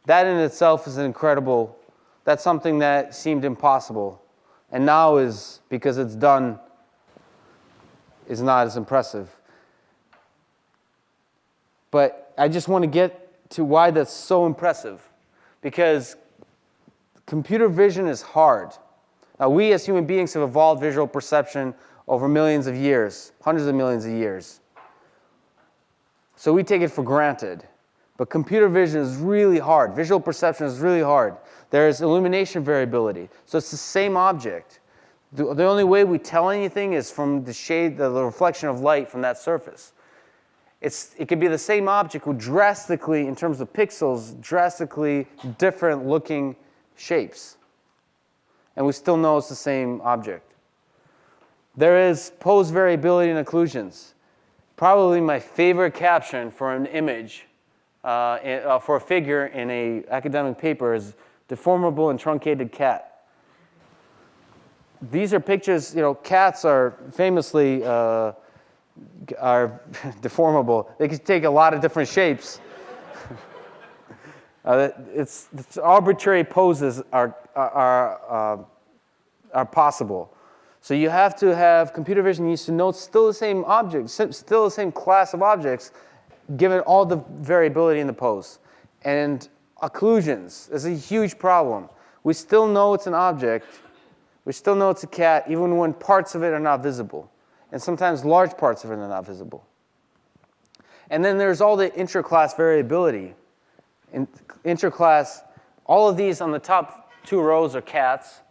That in itself is an incredible, that's something that seemed impossible. And now is, because it's done, is not as impressive. But I just want to get to why that's so impressive. Because computer vision is hard. Now, we as human beings have evolved visual perception over millions of years, hundreds of millions of years. So we take it for granted. But computer vision is really hard. Visual perception is really hard. There's illumination variability. So it's the same object. The only way we tell anything is from the shade, the reflection of light from that surface. It could be the same object with drastically, in terms of pixels, drastically different looking shapes. And we still know it's the same object. There is pose variability and occlusions. Probably my favorite caption for an image, for a figure in an academic paper is deformable and truncated cat. These are pictures, cats are famously are deformable. They can take a lot of different shapes. It's arbitrary poses are possible. So you have to have computer vision needs to know it's still the same object, still the same class of objects, given all the variability in the pose. And occlusions is a huge problem. We still know it's an object. We still know it's a cat, even when parts of it are not visible. And sometimes large parts of it are not visible. And then there's all the interclass variability. In interclass, all of these on the top two rows are cats.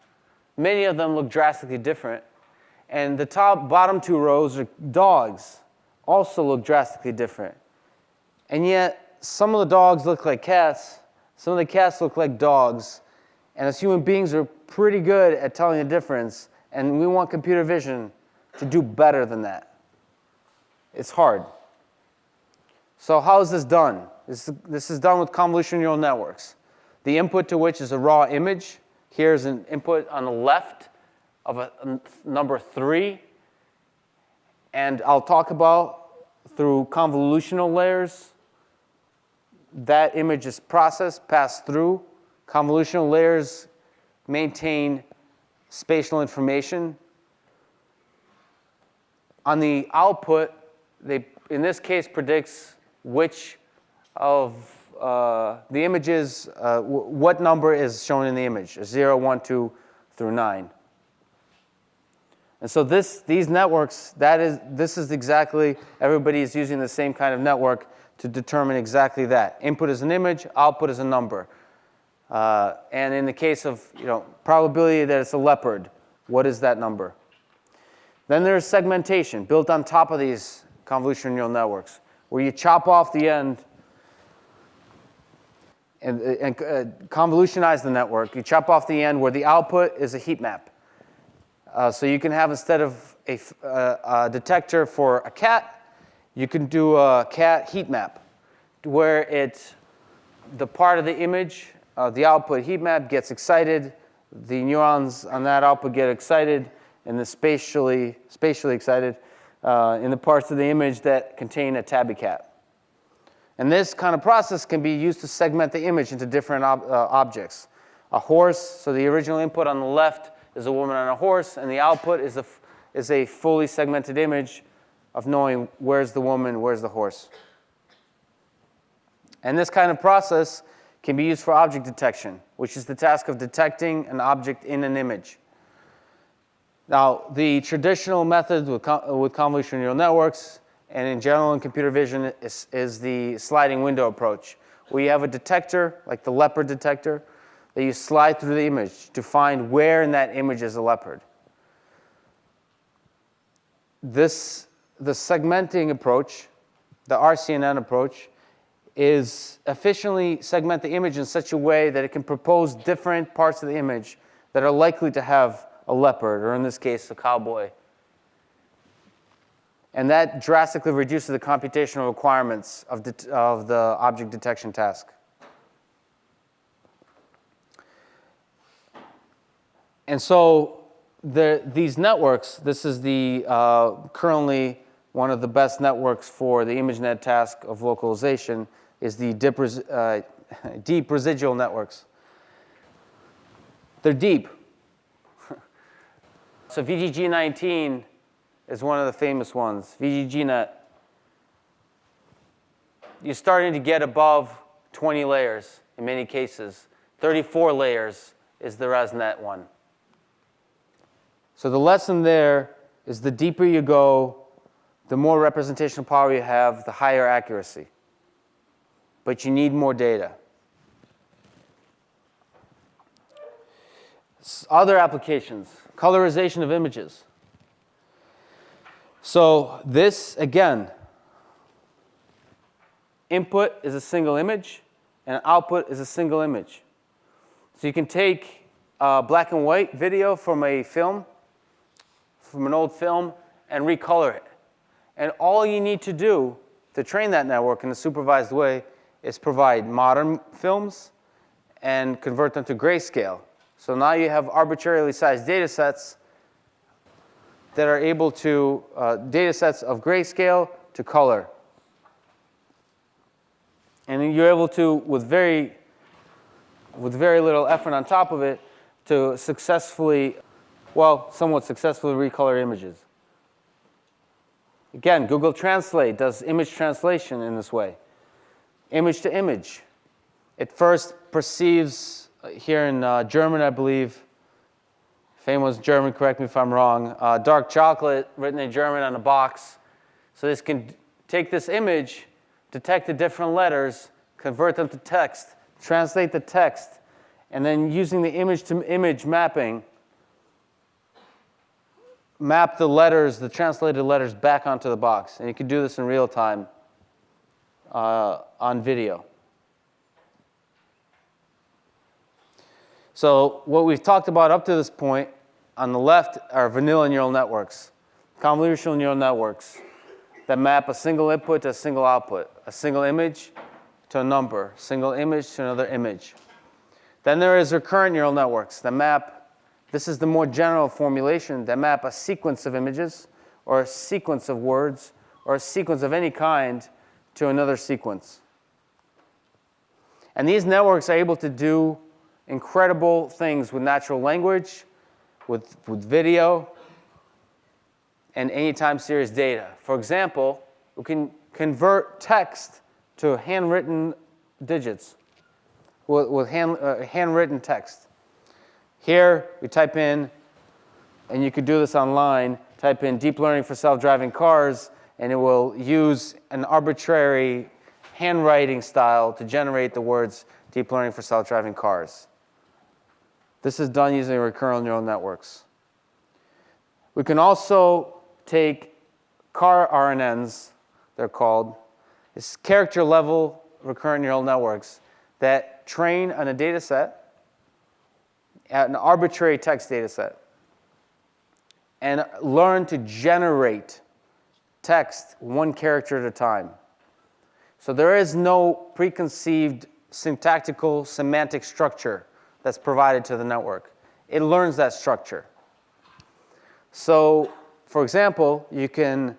Many of them look drastically different. And the bottom two rows are dogs, also look drastically different. And yet, some of the dogs look like cats, some of the cats look like dogs, and as human beings, we're pretty good at telling the difference, and we want computer vision to do better than that. It's hard. So how is this done? This is done with convolutional neural networks, the input to which is a raw image. Here's an input on the left of a number 3. And I'll talk about, through convolutional layers, that image is processed, passed through. Convolutional layers maintain spatial information. On the output, they, in this case, predicts which of the images, what number is shown in the image, 0, 1, 2, through 9. And so these networks, this is exactly, everybody is using the same kind of network to determine exactly that. Input is an image, output is a number. And in the case of probability that it's a leopard, what is that number? Then there's segmentation built on top of these convolutional neural networks, where you chop off the end and convolutionize the network. You chop off the end where the output is a heat map. So you can have, instead of a detector for a cat, you can do a cat heat map, where the part of the image, the output heat map gets excited, the neurons on that output get excited, and the spatially excited in the parts of the image that contain a tabby cat. And this kind of process can be used to segment the image into different objects. A horse, so the original input on the left is a woman on a horse, and the output is a fully segmented image of knowing where's the woman, where's the horse. And this kind of process can be used for object detection, which is the task of detecting an object in an image. Now, the traditional method with convolutional neural networks and in general in computer vision is the sliding window approach, where you have a detector, like the leopard detector, that you slide through the image to find where in that image is a leopard. The segmenting approach, the RCNN approach, is efficiently segment the image in such a way that it can propose different parts of the image that are likely to have a leopard, or in this case, a cowboy. And that drastically reduces the computational requirements of the object detection task. And so these networks, this is currently one of the best networks for the ImageNet task of localization, is the deep residual networks. They're deep. So VGG19 is one of the famous ones, VGGNet. You're starting to get above 20 layers in many cases. 34 layers is the ResNet one. So the lesson there is the deeper you go, the more representational power you have, the higher accuracy. But you need more data. Other applications, colorization of images. So this, again, input is a single image, and output is a single image. So you can take a black and white video from a film, from an old film, and recolor it. And all you need to do to train that network in a supervised way is provide modern films and convert them to grayscale. So now you have arbitrarily sized data sets that are able to, data sets of grayscale to color. And you're able to, with very little effort on top of it, to successfully, well, somewhat successfully recolor images. Again, Google Translate does image translation in this way. Image to image. It first perceives, here in German, I believe, famous German, correct me if I'm wrong, dark chocolate written in German on a box. So this can take this image, detect the different letters, convert them to text, translate the text, and then using the image-to-image mapping, map the letters, the translated letters, back onto the box. And you can do this in real time on video. So what we've talked about up to this point, on the left are vanilla neural networks, convolutional neural networks that map a single input to a single output, a single image to a number, single image to another image. Then there is recurrent neural networks that map, this is the more general formulation, that map a sequence of images or a sequence of words or a sequence of any kind to another sequence. And these networks are able to do incredible things with natural language, with video, and any time series data. For example, we can convert text to handwritten digits with handwritten text. Here, we type in, and you could do this online, type in deep learning for self-driving cars, and it will use an arbitrary handwriting style to generate the words deep learning for self-driving cars. This is done using recurrent neural networks. We can also take car RNNs, they're called. It's character-level recurrent neural networks that train on a data set, an arbitrary text data set, and learn to generate text one character at a time. So there is no preconceived syntactical semantic structure that's provided to the network. It learns that structure. So, for example, you can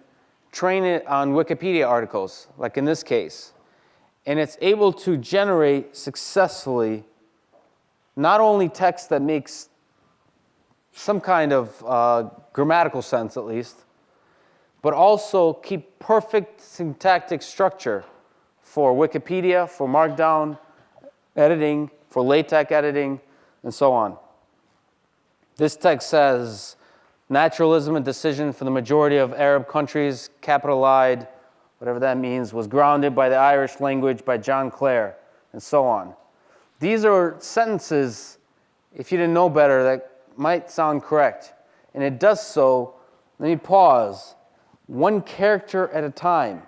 train it on Wikipedia articles, like in this case, and it's able to generate successfully not only text that makes some kind of grammatical sense, at least, but also keep perfect syntactic structure for Wikipedia, for Markdown editing, for LaTeX editing, and so on. This text says, naturalism and decision for the majority of Arab countries, capital I, whatever that means, was grounded by the Irish language by John Clare, and so on. These are sentences, if you didn't know better, that might sound correct. And it does so, let me pause, one character at a time.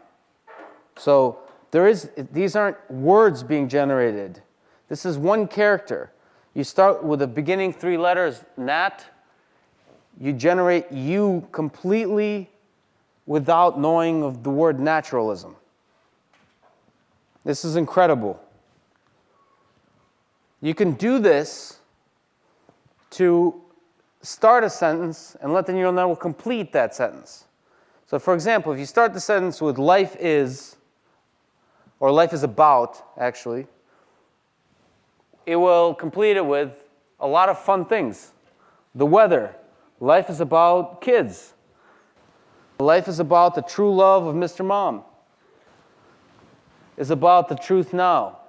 So these aren't words being generated. This is one character. You start with the beginning 3 letters, nat. You generate you completely without knowing of the word naturalism. This is incredible. You can do this to start a sentence and let the neural network complete that sentence. So for example, if you start the sentence with life is, or life is about, actually, it will complete it with a lot of fun things. The weather. Life is about kids. Life is about the true love of Mr. Mom. It's about the truth now.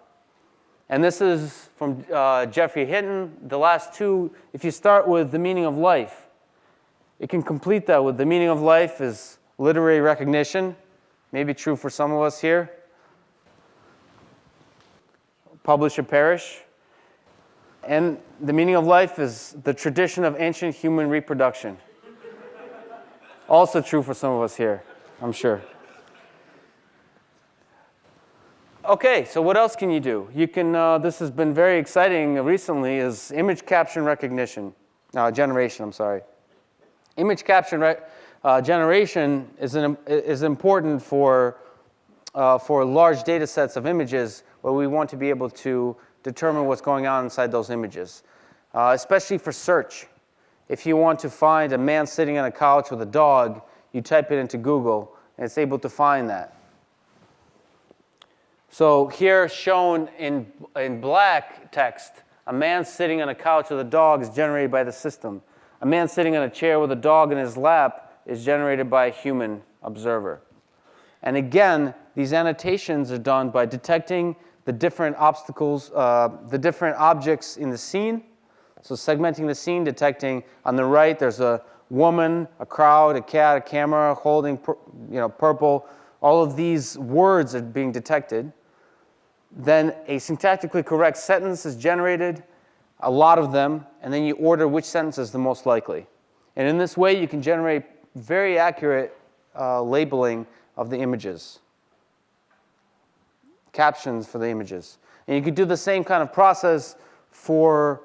And this is from Geoffrey Hinton. The last 2, if you start with the meaning of life, it can complete that with the meaning of life is literary recognition. Maybe true for some of us here. Publish or perish. And the meaning of life is the tradition of ancient human reproduction. Also true for some of us here, I'm sure. Okay, so what else can you do? You can, this has been very exciting recently, is image caption recognition, generation, I'm sorry. Image caption generation is important for large data sets of images where we want to be able to determine what's going on inside those images, especially for search. If you want to find a man sitting on a couch with a dog, you type it into Google, and it's able to find that. So here shown in black text, a man sitting on a couch with a dog is generated by the system. A man sitting on a chair with a dog in his lap is generated by a human observer. And again, these annotations are done by detecting the different obstacles, the different objects in the scene. So segmenting the scene, detecting on the right, there's a woman, a crowd, a cat, a camera holding purple. All of these words are being detected. Then a syntactically correct sentence is generated, a lot of them, and then you order which sentence is the most likely. And in this way, you can generate very accurate labeling of the images, captions for the images. And you could do the same kind of process for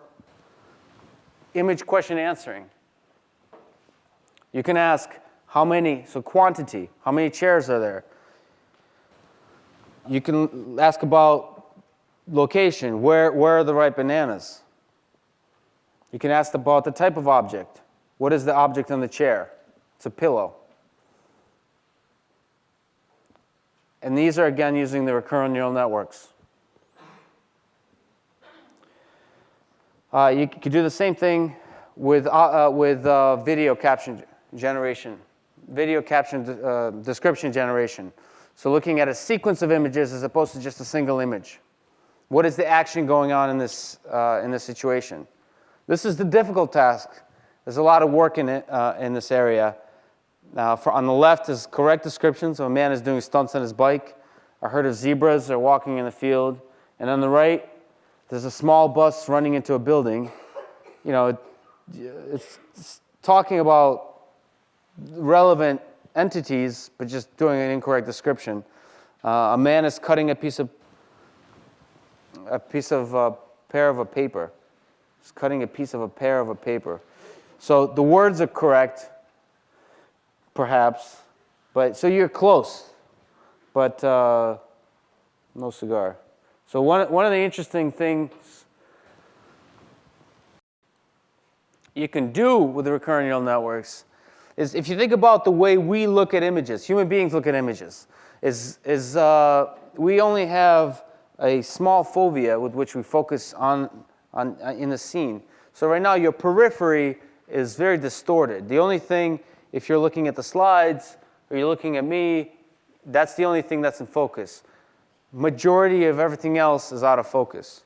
image question answering. You can ask how many, so quantity, how many chairs are there? You can ask about location, where are the ripe bananas? You can ask about the type of object. What is the object on the chair? It's a pillow. And these are, again, using the recurrent neural networks. You could do the same thing with video caption generation, video caption description generation. So looking at a sequence of images as opposed to just a single image. What is the action going on in this situation? This is the difficult task. There's a lot of work in it in this area. On the left is correct description. So a man is doing stunts on his bike. A herd of zebras are walking in the field. And on the right, there's a small bus running into a building. It's talking about relevant entities, but just doing an incorrect description. A man is cutting a pair of a paper. He's cutting a piece of a pair of a paper. So the words are correct, perhaps, but so you're close, but no cigar. So one of the interesting things you can do with the recurrent neural networks is, if you think about the way we look at images, human beings look at images, we only have a small fovea with which we focus on in the scene. So right now your periphery is very distorted. The only thing, if you're looking at the slides or you're looking at me, that's the only thing that's in focus. Majority of everything else is out of focus.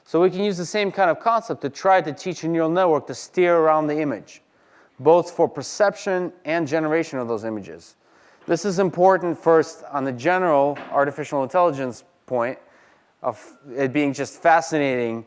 So we can use the same kind of concept to try to teach a neural network to steer around the image, both for perception and generation of those images. This is important first on the general artificial intelligence point of it being just fascinating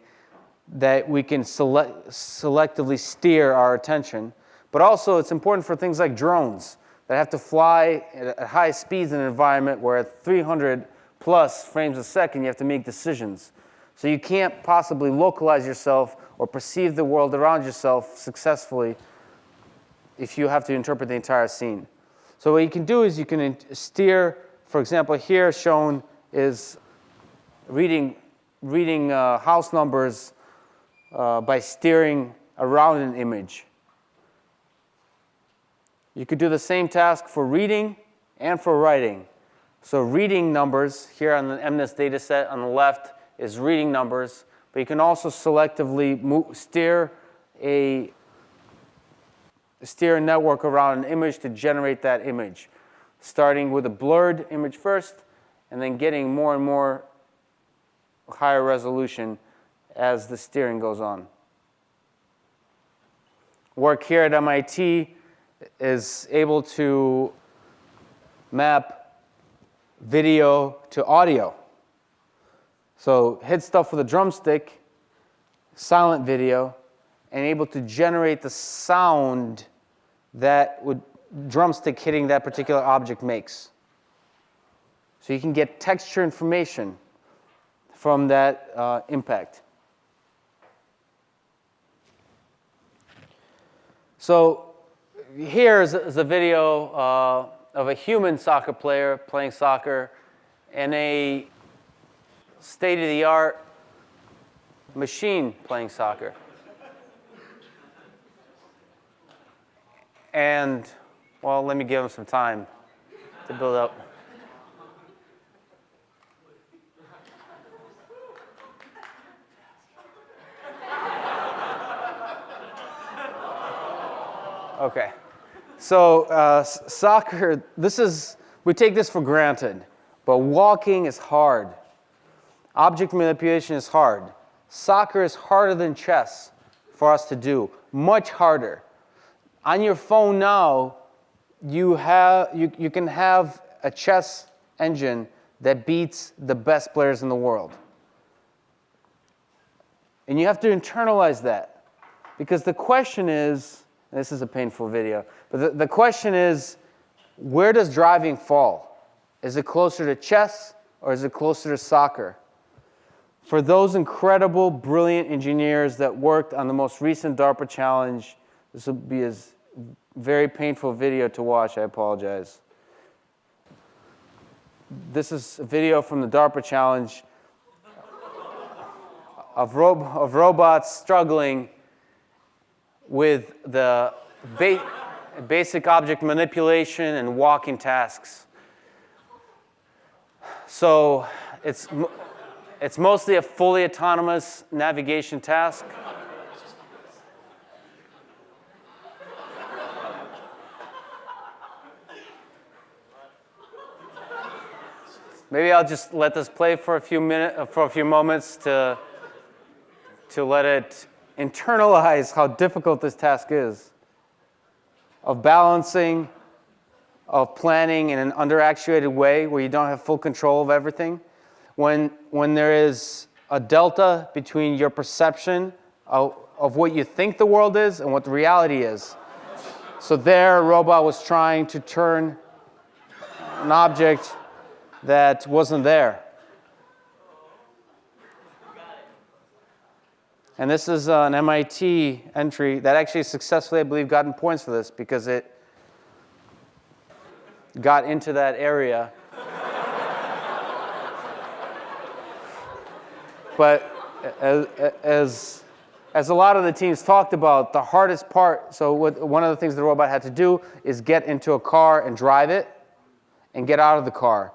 that we can selectively steer our attention. But also it's important for things like drones that have to fly at high speeds in an environment where at 300 plus frames a second you have to make decisions. So you can't possibly localize yourself or perceive the world around yourself successfully if you have to interpret the entire scene. So what you can do is you can steer, for example, here shown is reading house numbers by steering around an image. You could do the same task for reading and for writing. So reading numbers, here on the MNIST data set on the left is reading numbers, but you can also selectively steer a network around an image to generate that image, starting with a blurred image first, and then getting more and more higher resolution as the steering goes on. Work here at MIT is able to map video to audio. So hit stuff with a drumstick, silent video, and able to generate the sound that would drumstick hitting that particular object makes. So you can get texture information from that impact. So here is a video of a human soccer player playing soccer and a state-of-the-art machine playing soccer. And, well, let me give him some time to build up. Okay. So soccer, we take this for granted, but walking is hard. Object manipulation is hard. Soccer is harder than chess for us to do, much harder. On your phone now, you can have a chess engine that beats the best players in the world. And you have to internalize that. Because the question is, and this is a painful video, but the question is, where does driving fall? Is it closer to chess or is it closer to soccer? For those incredible, brilliant engineers that worked on the most recent DARPA challenge, this will be a very painful video to watch, I apologize. This is a video from the DARPA challenge of robots struggling with the basic object manipulation and walking tasks. So it's mostly a fully autonomous navigation task. Maybe I'll just let this play for a few moments to let it internalize how difficult this task is of balancing, of planning in an underactuated way where you don't have full control of everything. When there is a delta between your perception of what you think the world is and what the reality is. So there, a robot was trying to turn an object that wasn't there. And this is an MIT entry that actually successfully, I believe, gotten points for this because it got into that area. But as a lot of the teams talked about, the hardest part, so one of the things the robot had to do is get into a car and drive it and get out of the car.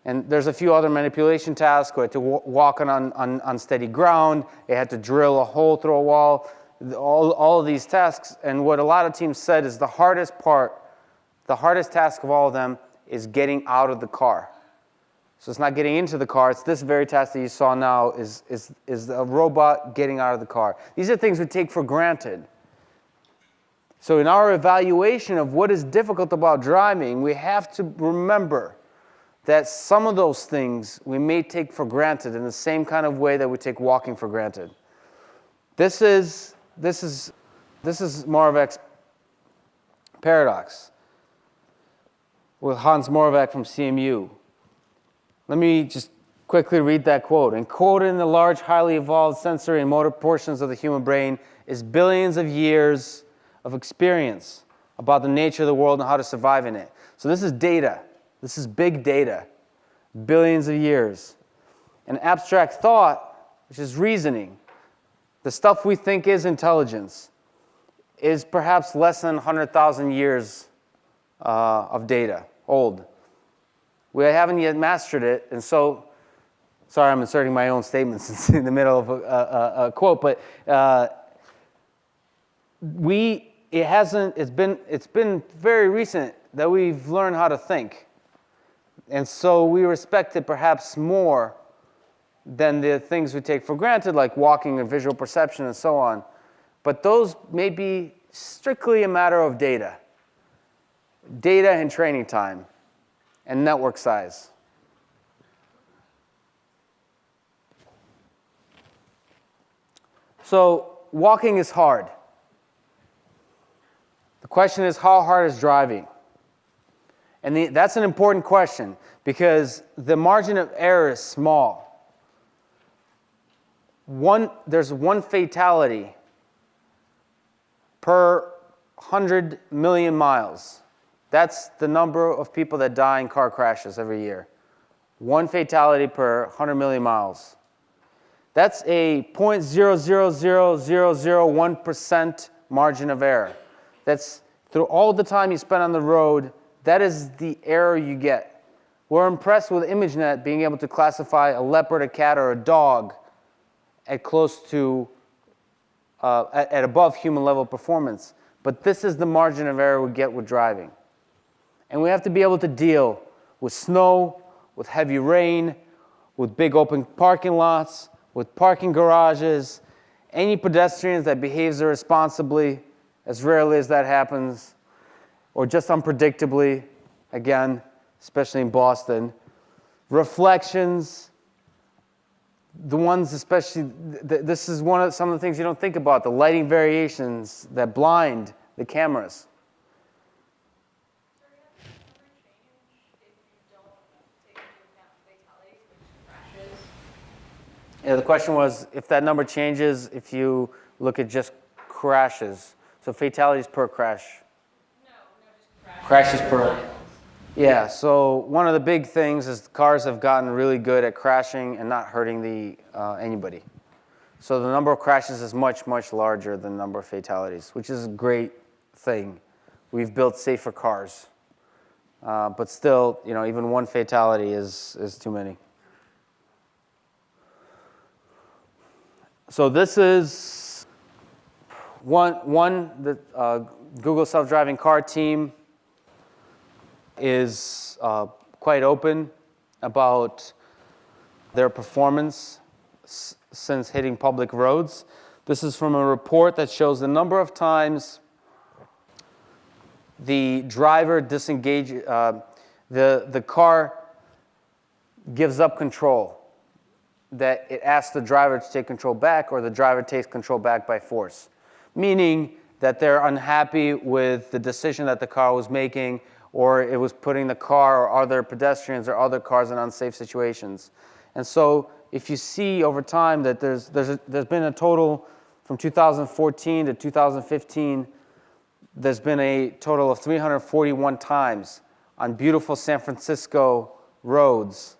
And there's a few other manipulation tasks. It had to walk on steady ground. It had to drill a hole through a wall. All of these tasks. And what a lot of teams said is the hardest task of all of them is getting out of the car. So it's not getting into the car. It's this very task that you saw now is a robot getting out of the car. These are things we take for granted. So in our evaluation of what is difficult about driving, we have to remember that some of those things we may take for granted in the same kind of way that we take walking for granted. This is Moravec's paradox with Hans Moravec from CMU. Let me just quickly read that quote. Encoded in the large, highly evolved sensory and motor portions of the human brain is billions of years of experience about the nature of the world and how to survive in it. So this is data. This is big data. Billions of years. And abstract thought, which is reasoning, the stuff we think is intelligence, is perhaps less than 100,000 years of data, old. We haven't yet mastered it, and so, sorry I'm inserting my own statements in the middle of a quote, but it's been very recent that we've learned how to think. And so we respect it perhaps more than the things we take for granted, like walking and visual perception and so on. But those may be strictly a matter of data. Data and training time and network size. So walking is hard. The question is, how hard is driving? And that's an important question because the margin of error is small. There's one fatality per 100 million miles. That's the number of people that die in car crashes every year. One fatality per 100 million miles. That's a 0.000001% margin of error. That's through all the time you spend on the road, that is the error you get. We're impressed with ImageNet being able to classify a leopard, a cat, or a dog at close to, at above human level performance. But this is the margin of error we get with driving. And we have to be able to deal with snow, with heavy rain, with big open parking lots, with parking garages, any pedestrians that behaves irresponsibly, as rarely as that happens, or just unpredictably, again, especially in Boston. Reflections, the ones especially, this is some of the things you don't think about, the lighting variations that blind the cameras. Yeah, the question was if that number changes if you look at just crashes. So fatalities per crash. No, just crashes per. Yeah, so one of the big things is cars have gotten really good at crashing and not hurting anybody. So the number of crashes is much, much larger than the number of fatalities, which is a great thing. We've built safer cars. But still, even one fatality is too many. So this is the Google self-driving car team is quite open about their performance since hitting public roads. This is from a report that shows the number of times the driver disengages, the car gives up control, that it asks the driver to take control back, or the driver takes control back by force, meaning that they're unhappy with the decision that the car was making, or it was putting the car or other pedestrians or other cars in unsafe situations. And so if you see over time that there's been a total from 2014 to 2015, there's been a total of 341 times on beautiful San Francisco roads.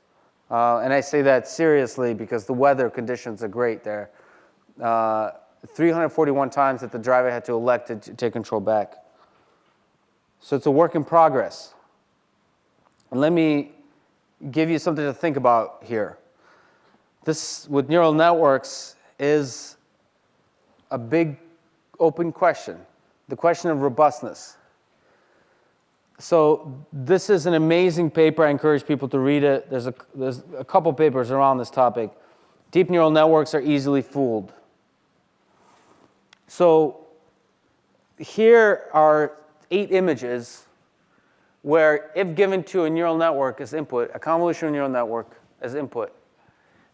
And I say that seriously because the weather conditions are great there. 341 times that the driver had to elect to take control back. So it's a work in progress. And let me give you something to think about here. This, with neural networks, is a big open question, the question of robustness. So this is an amazing paper. I encourage people to read it. There's a couple papers around this topic. Deep neural networks are easily fooled. So here are 8 images where, if given to a neural network as input, a convolutional neural network as input,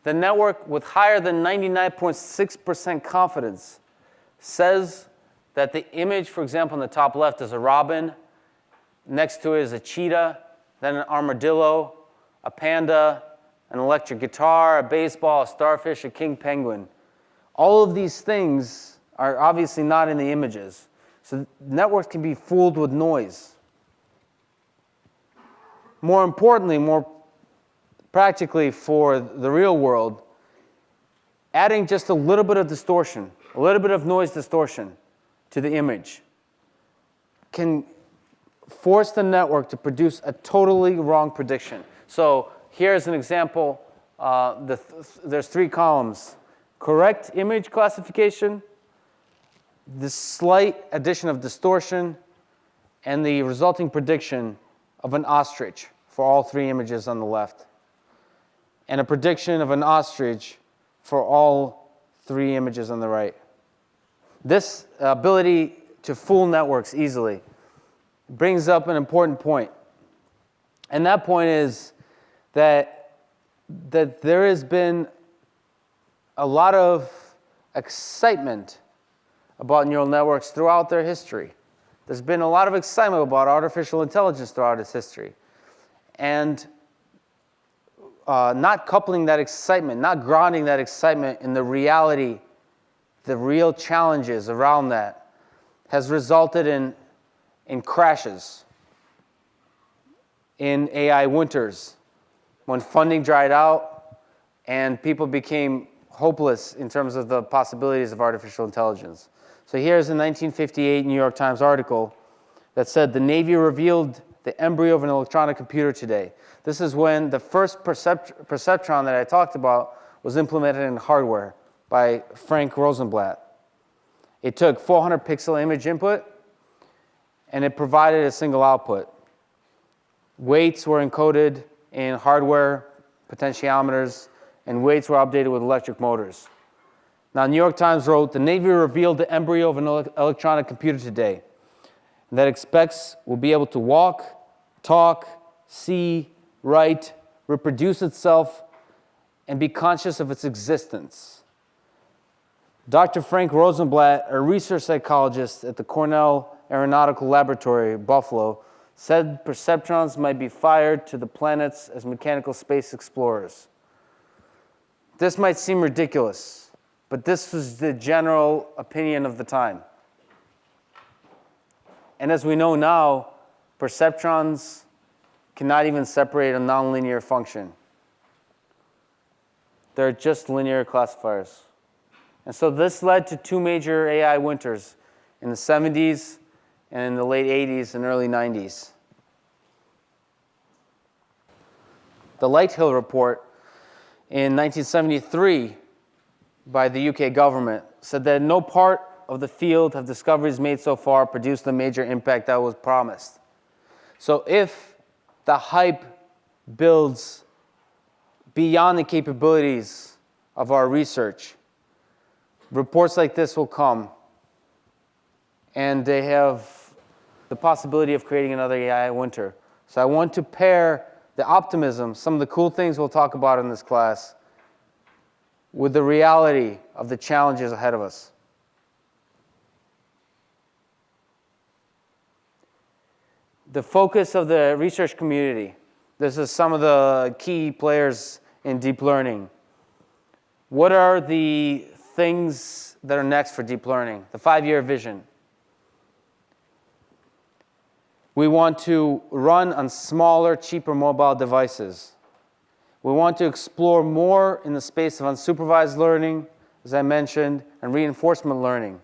the network with higher than 99.6% confidence says that the image, for example, in the top left is a robin, next to it is a cheetah, then an armadillo, a panda, an electric guitar, a baseball, a starfish, a king penguin. All of these things are obviously not in the images. So networks can be fooled with noise. More importantly, more practically for the real world, adding just a little bit of distortion, a little bit of noise distortion to the image can force the network to produce a totally wrong prediction. So here's an example. There's 3 columns. Correct image classification, the slight addition of distortion, and the resulting prediction of an ostrich for all 3 images on the left, and a prediction of an ostrich for all 3 images on the right. This ability to fool networks easily brings up an important point. And that point is that there has been a lot of excitement about neural networks throughout their history. There's been a lot of excitement about artificial intelligence throughout its history. And not coupling that excitement, not grounding that excitement in the reality, the real challenges around that, has resulted in crashes, in AI winters, when funding dried out and people became hopeless in terms of the possibilities of artificial intelligence. So here's a 1958 New York Times article that said the Navy revealed the embryo of an electronic computer today. This is when the first perceptron that I talked about was implemented in hardware by Frank Rosenblatt. It took 400 pixel image input and it provided a single output. Weights were encoded in hardware potentiometers, and weights were updated with electric motors. Now, New York Times wrote, the Navy revealed the embryo of an electronic computer today that expects will be able to walk, talk, see, write, reproduce itself, and be conscious of its existence. Dr. Frank Rosenblatt, a research psychologist at the Cornell Aeronautical Laboratory, Buffalo, said perceptrons might be fired to the planets as mechanical space explorers. This might seem ridiculous, but this was the general opinion of the time. And as we know now, perceptrons cannot even separate a nonlinear function. They're just linear classifiers. And so this led to 2 major AI winters in the 70s and in the late 80s and early 90s. The Lighthill report in 1973 by the UK government said that no part of the field of discoveries made so far produced the major impact that was promised. So if the hype builds beyond the capabilities of our research, reports like this will come, and they have the possibility of creating another AI winter. So I want to pair the optimism, some of the cool things we'll talk about in this class, with the reality of the challenges ahead of us. The focus of the research community. This is some of the key players in deep learning. What are the things that are next for deep learning? The 5-year vision. We want to run on smaller, cheaper mobile devices. We want to explore more in the space of unsupervised learning, as I mentioned, and reinforcement learning.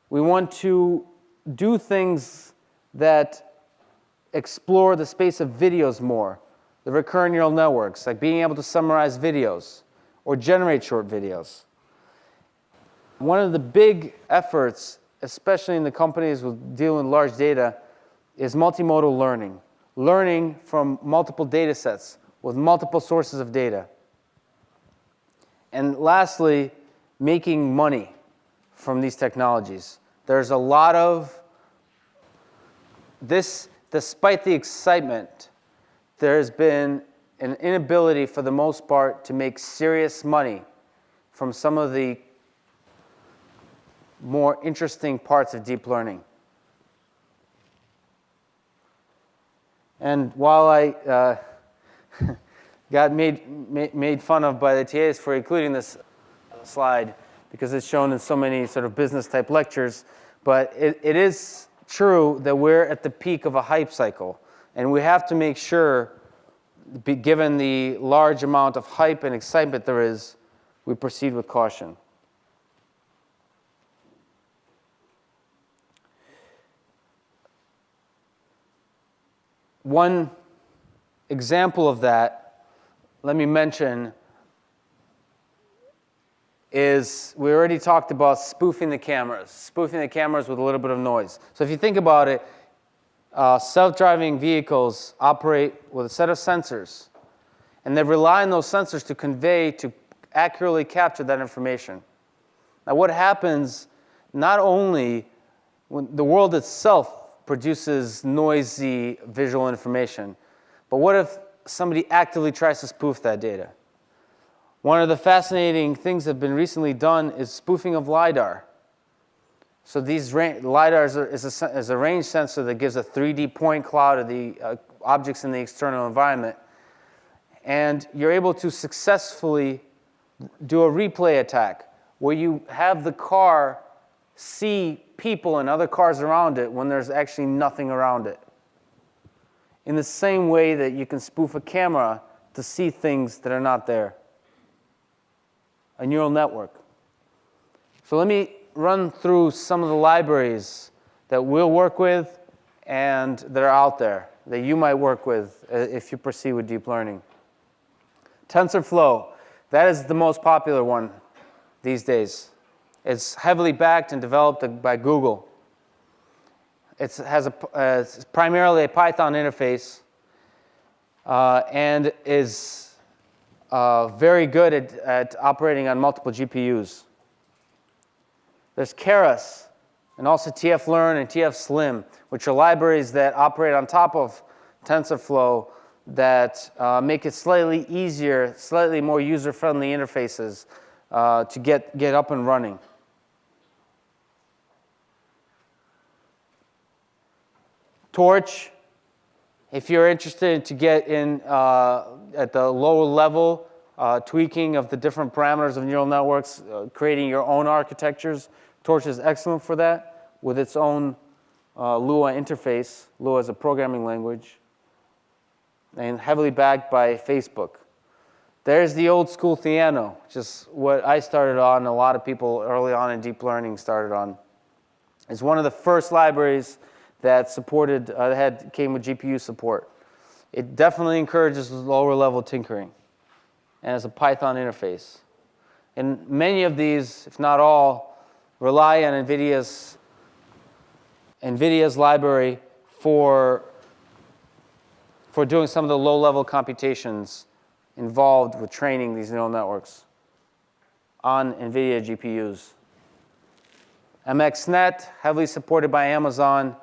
We want to do things that explore the space of videos more, the recurrent neural networks, like being able to summarize videos or generate short videos. One of the big efforts, especially in the companies with dealing with large data, is multimodal learning. Learning from multiple data sets with multiple sources of data. And lastly, making money from these technologies. There's a lot of this, despite the excitement, there's been an inability for the most part to make serious money from some of the more interesting parts of deep learning. And while I got made fun of by the TAs for including this slide because it's shown in so many sort of business type lectures, but it is true that we're at the peak of a hype cycle, and we have to make sure, given the large amount of hype and excitement there is, we proceed with caution. One example of that, let me mention, is we already talked about spoofing the cameras with a little bit of noise. So if you think about it, self-driving vehicles operate with a set of sensors, and they rely on those sensors to accurately capture that information. Now what happens, not only when the world itself produces noisy visual information, but what if somebody actively tries to spoof that data? One of the fascinating things that have been recently done is spoofing of LiDAR. So these LiDAR is a range sensor that gives a 3D point cloud of the objects in the external environment. And you're able to successfully do a replay attack where you have the car see people and other cars around it when there's actually nothing around it. In the same way that you can spoof a camera to see things that are not there. A neural network. So let me run through some of the libraries that we'll work with and that are out there that you might work with if you proceed with deep learning. TensorFlow, that is the most popular one these days. It's heavily backed and developed by Google. It's primarily a Python interface and is very good at operating on multiple GPUs. There's Keras, and also TF-Learn and TF-Slim, which are libraries that operate on top of TensorFlow that make it slightly easier, slightly more user-friendly interfaces to get up and running. Torch, if you're interested to get in at the lower level, tweaking of the different parameters of neural networks, creating your own architectures, Torch is excellent for that with its own Lua interface. Lua is a programming language and heavily backed by Facebook. There's the old school Theano, which is what I started on, and a lot of people early on in deep learning started on. It's one of the first libraries that supported, came with GPU support. It definitely encourages lower level tinkering and has a Python interface. And many of these, if not all, rely on NVIDIA's library for doing some of the low level computations involved with training these neural networks on NVIDIA GPUs. MXNet, heavily supported by Amazon.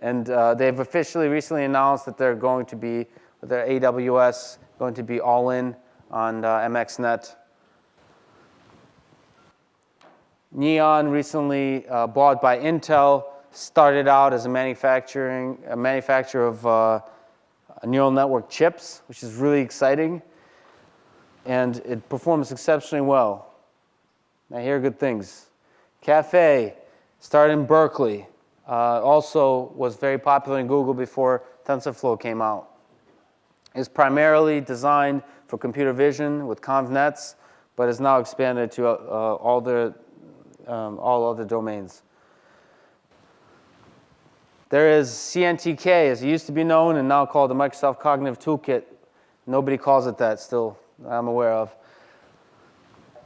And they've officially recently announced that they're going to be, with their AWS, going to be all in on MXNet. Neon, recently bought by Intel, started out as a manufacturer of neural network chips, which is really exciting. And it performs exceptionally well. I hear good things. Caffe, started in Berkeley. Also was very popular in Google before TensorFlow came out. It's primarily designed for computer vision with convnets, but is now expanded to all other domains. There is CNTK, as it used to be known, and now called the Microsoft Cognitive Toolkit. Nobody calls it that still, I'm aware of.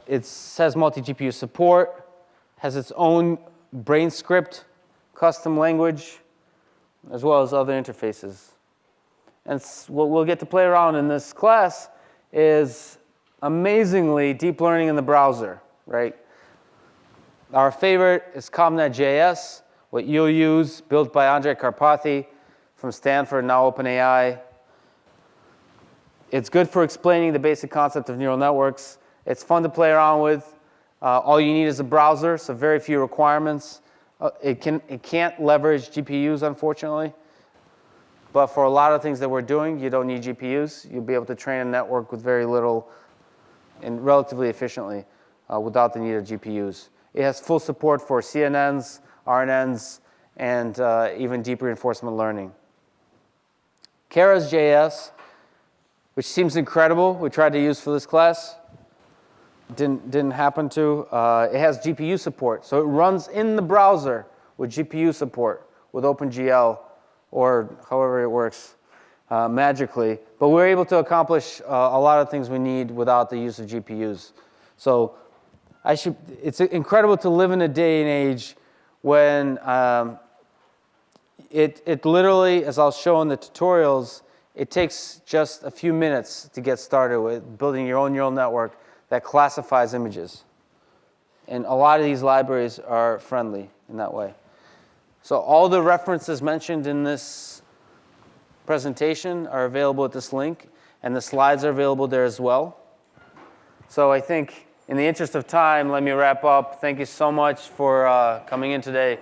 It has multi-GPU support, has its own brain script, custom language, as well as other interfaces. And what we'll get to play around in this class is amazingly deep learning in the browser, right? Our favorite is ComNet.js, what you'll use, built by Andrej Karpathy from Stanford, now OpenAI. It's good for explaining the basic concept of neural networks. It's fun to play around with. All you need is a browser, so very few requirements. It can't leverage GPUs, unfortunately. But for a lot of things that we're doing, you don't need GPUs. You'll be able to train a network with very little and relatively efficiently without the need of GPUs. It has full support for CNNs, RNNs, and even deep reinforcement learning. Keras.js, which seems incredible, we tried to use for this class. Didn't happen to. It has GPU support, so it runs in the browser with GPU support with OpenGL or however it works magically. But we're able to accomplish a lot of things we need without the use of GPUs. So it's incredible to live in a day and age when it literally, as I'll show in the tutorials, it takes just a few minutes to get started with building your own neural network that classifies images. And a lot of these libraries are friendly in that way. So all the references mentioned in this presentation are available at this link, and the slides are available there as well. So I think in the interest of time, let me wrap up. Thank you so much for coming in today.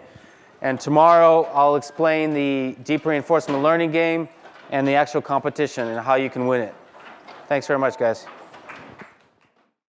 And tomorrow, I'll explain the deep reinforcement learning game and the actual competition and how you can win it. Thanks very much, guys.